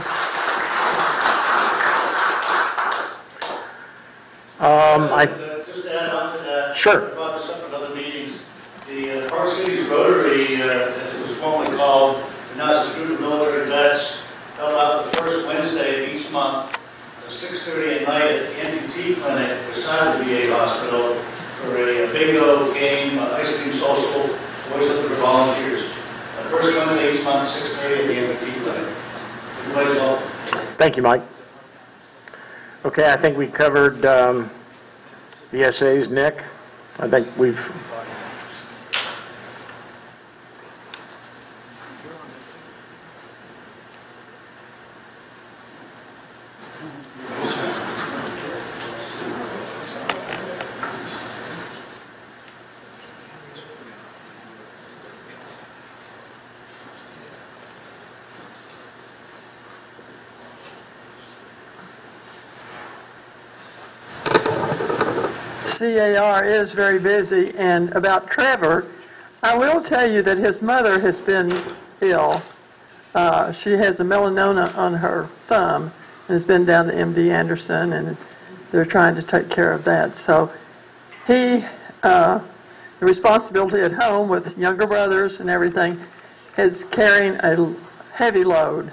Just to add on to that. Sure. I brought this up in other meetings. The Park Cities Rotary, as it was formerly called, now it's a group of military vets, held out the first Wednesday of each month, 6:30 at night at the amputee clinic beside the VA hospital for a bingo game, ice cream social, always looking for volunteers. First Wednesday each month, 6:30 at the amputee clinic. Everybody's welcome. Thank you, Mike. Okay, I think we covered the essays. Nick, I think we've... CAR is very busy, and about Trevor, I will tell you that his mother has been ill. She has a melanoma on her thumb and has been down to MD Anderson, and they're trying to take care of that. So he, the responsibility at home with younger brothers and everything, is carrying a heavy load.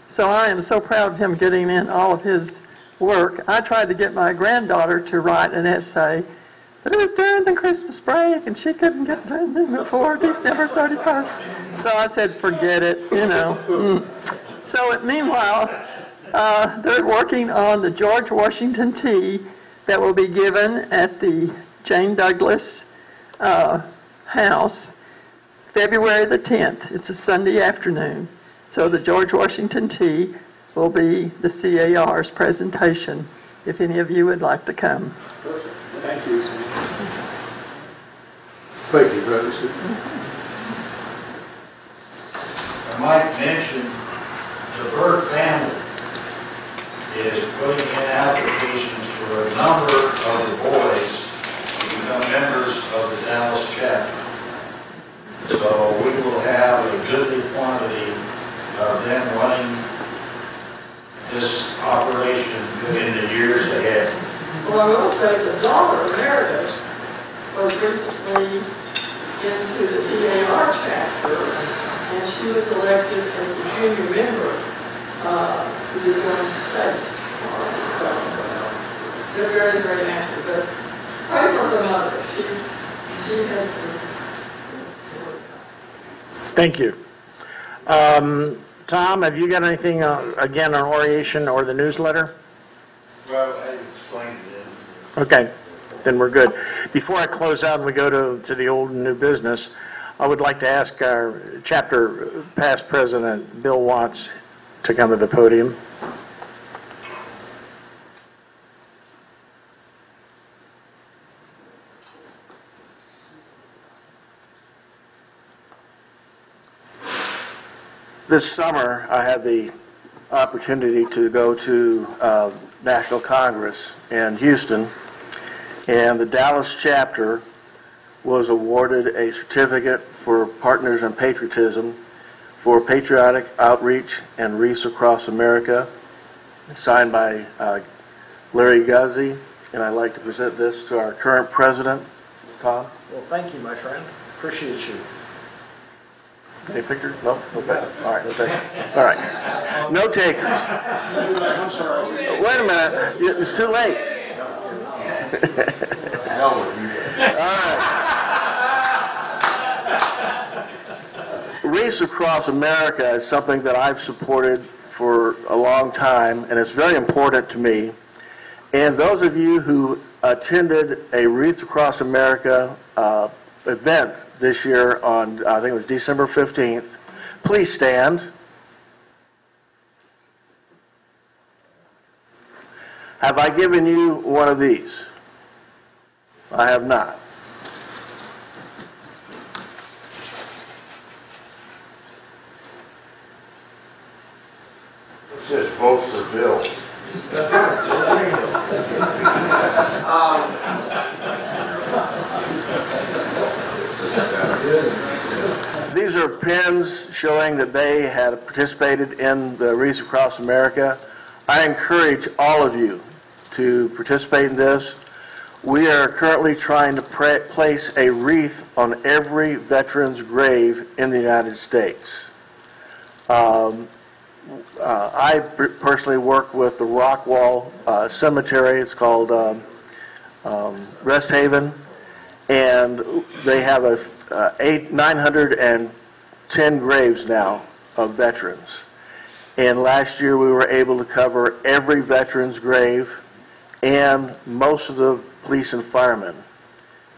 So I am so proud of him getting in all of his work. I tried to get my granddaughter to write an essay, but it was during the Christmas break, and she couldn't get done before December 31st. So I said, forget it, you know. So meanwhile, they're working on the George Washington tea that will be given at the Jane Douglas house February the 10th. It's a Sunday afternoon. So the George Washington tea will be the CAR's presentation, if any of you would like to come. Perfect. Thank you. Thank you, Brother. I might mention the Bird family is putting in applications for a number of the boys to become members of the Dallas chapter. So we will have a goodly quantity of them running this operation in the years ahead. Well, I will say the daughter, Meredith, was recently into the DAR chapter, and she was elected as the junior member who is going to stay. So they're very, very active. But pray for the mother. She has some. Thank you. Tom, have you got anything, again, on Oriation or the newsletter? Well, I explained it. Okay, then we're good. Before I close out and we go to the old and new business, I would like to ask our chapter past president, Bill Watts, to come to the podium. This summer, I had the opportunity to go to National Congress in Houston, and the Dallas chapter was awarded a certificate for Partners in Patriotism for patriotic outreach and Wreaths Across America, signed by Larry Guzzi, and I'd like to present this to our current president, Tom. Well, thank you, my friend. Appreciate you. Any pictures? No? Okay. All right, no takers. All right. No takers. I'm sorry. Wait a minute. It's too late. Hell with you. All right. Wreaths Across America is something that I've supported for a long time, and it's very important to me. And those of you who attended a Wreaths Across America event this year on, I think it was December 15th, please stand. Have I given you one of these? I have not. It says vote for Bill. These are pins showing that they had participated in the Wreaths Across America. I encourage all of you to participate in this. We are currently trying to place a wreath on every veteran's grave in the United States. I personally work with the Rockwall Cemetery. It's called Rest Haven, and they have 910 graves now of veterans. And last year we were able to cover every veteran's grave and most of the police and firemen.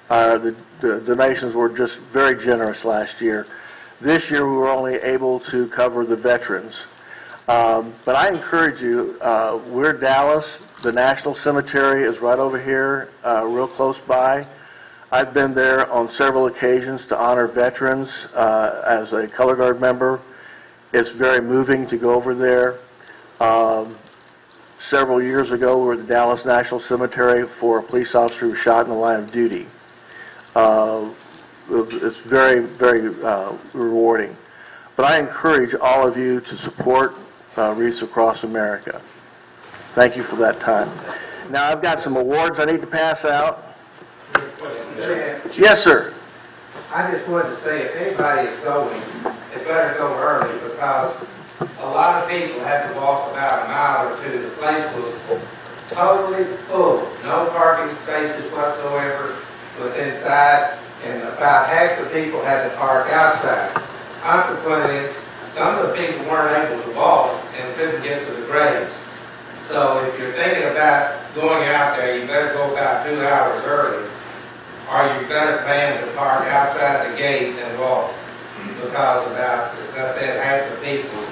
The donations were just very generous last year. This year we were only able to cover the veterans. But I encourage you, we're Dallas. The National Cemetery is right over here, real close by. I've been there on several occasions to honor veterans as a color guard member. It's very moving to go over there. Several years ago, we were at the Dallas National Cemetery for a police officer who was shot in the line of duty. It's very, very rewarding. But I encourage all of you to support Wreaths Across America. Thank you for that time. Now I've got some awards I need to pass out. Yes, sir. I just wanted to say, if anybody is going, they better go early, because a lot of people had to walk about a mile or two. The place was totally full. No parking spaces whatsoever within inside, and about half the people had to park outside. Consequently, some of the people weren't able to walk and couldn't get to the graves. So if you're thinking about going out there, you better go about 2 hours early, or you better plan to park outside the gate and walk, because about, as I said, half the people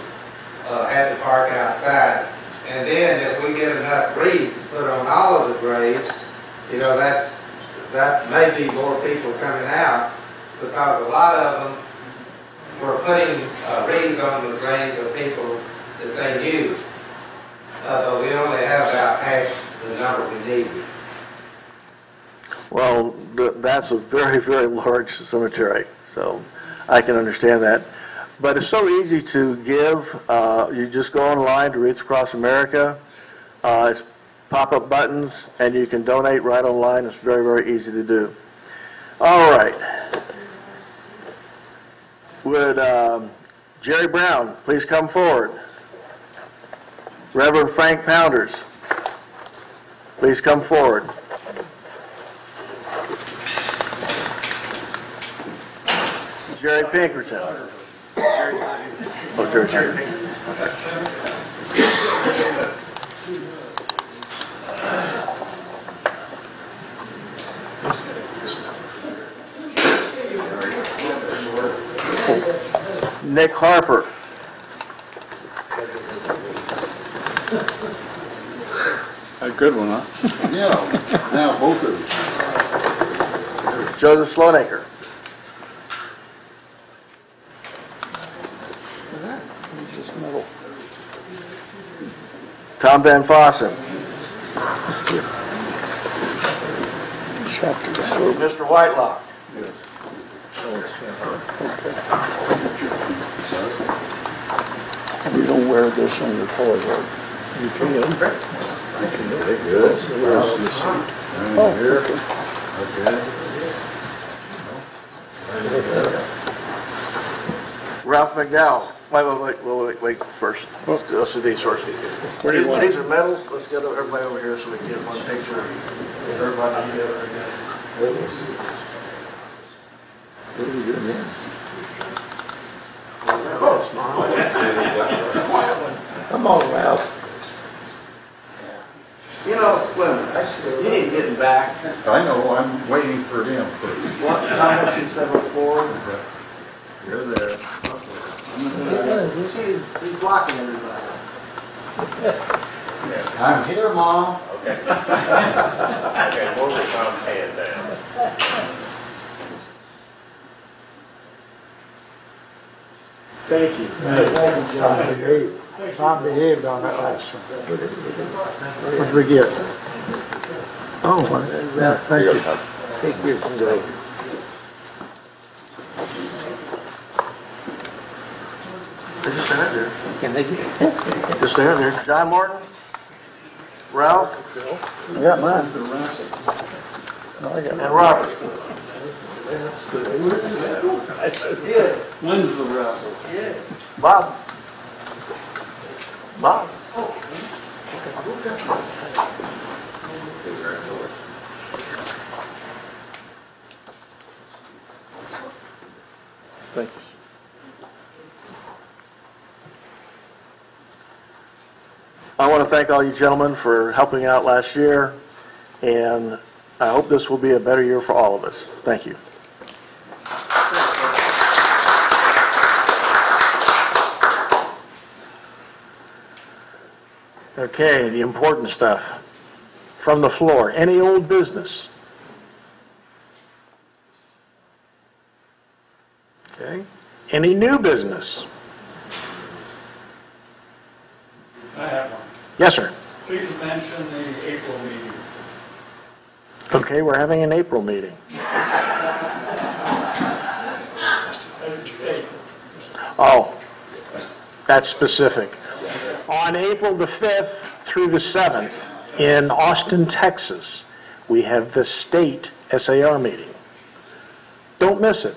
had to park outside. And then if we get enough wreaths to put on all of the graves, you know, that may be more people coming out, because a lot of them were putting wreaths on the graves of people that they knew. But we only have about half the number we need. Well, that's a very, very large cemetery, so I can understand that. But it's so easy to give. You just go online to Wreaths Across America. It's pop-up buttons, and you can donate right online. It's very, very easy to do. All right. Would Jerry Brown please come forward? Reverend Frank Pounders, please come forward. Jerry Pinkerton. Oh, Jerry. Nick Harper. A good one, huh? Yeah, now both of them. Joseph Sloanaker. Tom Van Fossen. Mr. Whitelock. You don't wear this on your collar guard. You can. Good. Oh, Here. Okay. Ralph McDowell. Wait first. Let's do these first. Where do you want These are medals. Let's get everybody over here so we can get one picture. Everybody together. What are we doing here? Come on, Ralph. You know, Clement, you ain't getting back. I know, I'm waiting for him first. What, how much you said before? You're there. He's blocking everybody. I'm here, Mom. Okay. Okay, we'll get Tom's hand down. Thank you. Thank you, John. Tom behaved on that last one. What did we get? Oh, yeah, thank you. Thank you. They just stand there. Can they get? Just stand there. John Martin? Ralph? I got mine. And Robert? When's the rest? Bob? Bob? Thank you. I want to thank all you gentlemen for helping out last year, and I hope this will be a better year for all of us. Thank you. Okay, the important stuff. From the floor, any old business? Okay. Any new business? I have one. Yes, sir. Please mention the April meeting. Okay, we're having an April meeting. Oh, that's specific. On April the 5th through the 7th in Austin, Texas, we have the state SAR meeting. Don't miss it.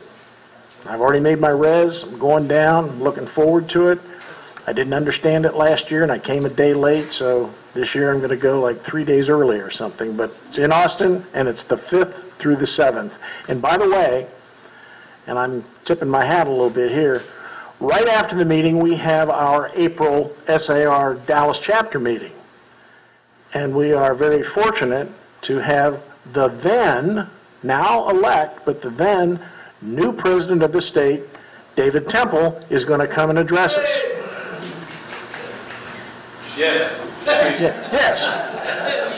I've already made my res. I'm going down. I'm looking forward to it. I didn't understand it last year, and I came a day late, so this year I'm going to go like 3 days early or something. But it's in Austin, and it's the 5th through the 7th. And by the way, and I'm tipping my hat a little bit here, right after the meeting, we have our April SAR Dallas chapter meeting. And we are very fortunate to have the then, now elect, but the then new president of the state, David Temple, is going to come and address us. Yes. Yes.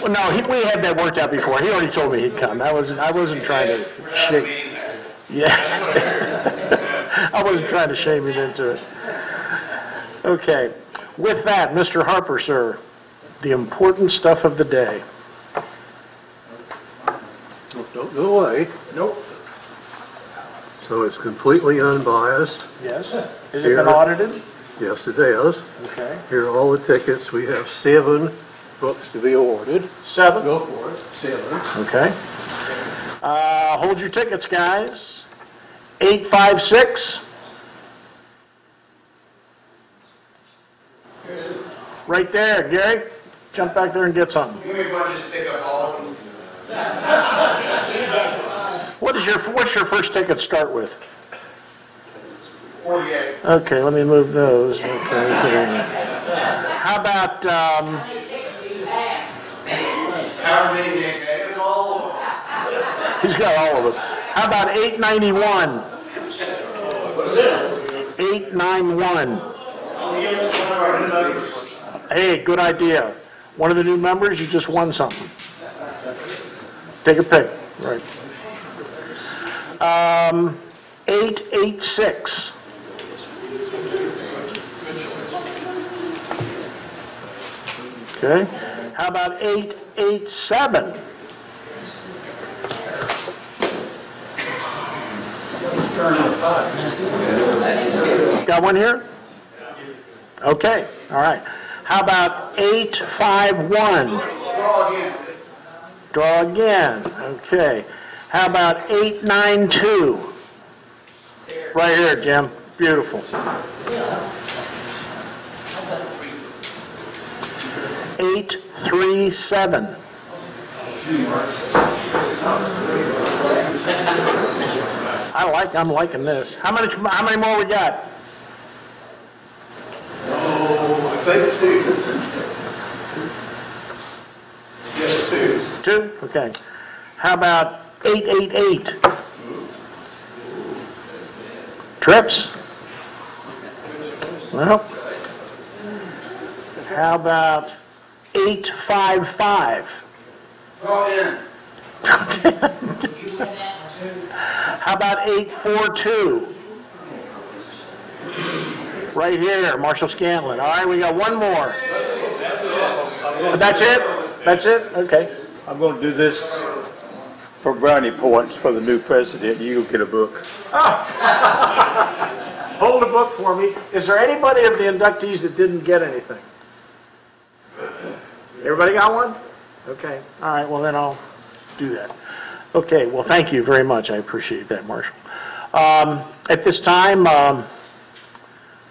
Well, no, we had that worked out before. He already told me he'd come. I wasn't trying to shake. Yeah. I wasn't trying to shame him into it. Okay. With that, Mr. Harper, sir, the important stuff of the day. Don't go away. Nope. So it's completely unbiased. Yes. Has it been audited? Yes, it has. Okay. Here are all the tickets. We have 7 books to be awarded. 7? Go for it. 7. Okay. Hold your tickets, guys. 856. Right there, Gary. Jump back there and get something. You may want to just pick up all of them. What's your first ticket start with? 48. Okay, let me move those. Okay. How about However many they have, it's all of them. he's got all of us. How about 891? What is it? 891. Hey, good idea. One of the new members, you just won something. Take a pick. Right. 886. Okay. How about 887? Got one here? Okay, all right. How about 851? Draw again. Draw again, okay. How about 892? Right here, Jim. Beautiful. 837. I'm liking this. How many more we got? Oh, I think two. Yes, two. Two? Okay. How about 888? Trips? No. How about 855? Draw in. How about 842? Right here, Marshall Scanlon. All right, we got one more. That's it? That's it? Okay. I'm going to do this for brownie points for the new president. You'll get a book. Hold the book for me. Is there anybody of the inductees that didn't get anything? Everybody got one? Okay. All right, well then I'll do that. Okay, well thank you very much. I appreciate that, Marshall. At this time,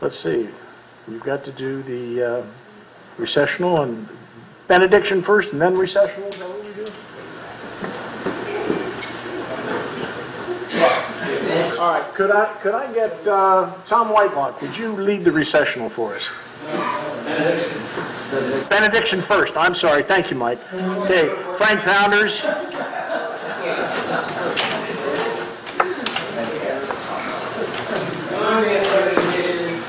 let's see. We've got to do the recessional and benediction first and then recessional. Is that what we do? All right, could I get Tom Whitelock, would you lead the recessional for us? Benediction first. I'm sorry. Thank you, Mike. Okay, Frank Pounders. Join me in recognition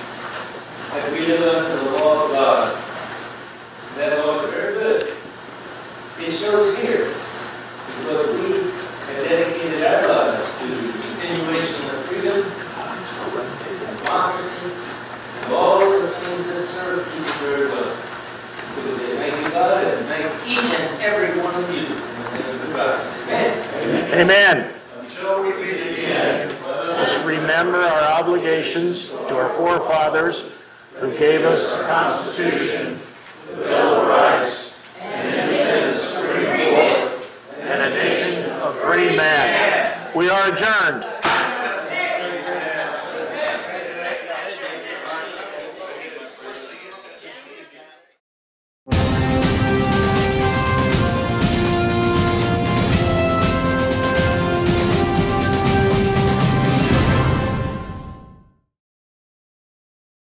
that we live under the law of God. That law is very good. It shows here that we have dedicated our lives to the continuation of freedom, democracy, and all of the things that serve people very well. So we say thank you, God, and thank each and every one of you in the name of God. Amen. Amen. Until we meet again. Let's remember our obligations to our forefathers who gave us the Constitution, the Bill of Rights, and the Supreme Court, and a nation of free men. We are adjourned.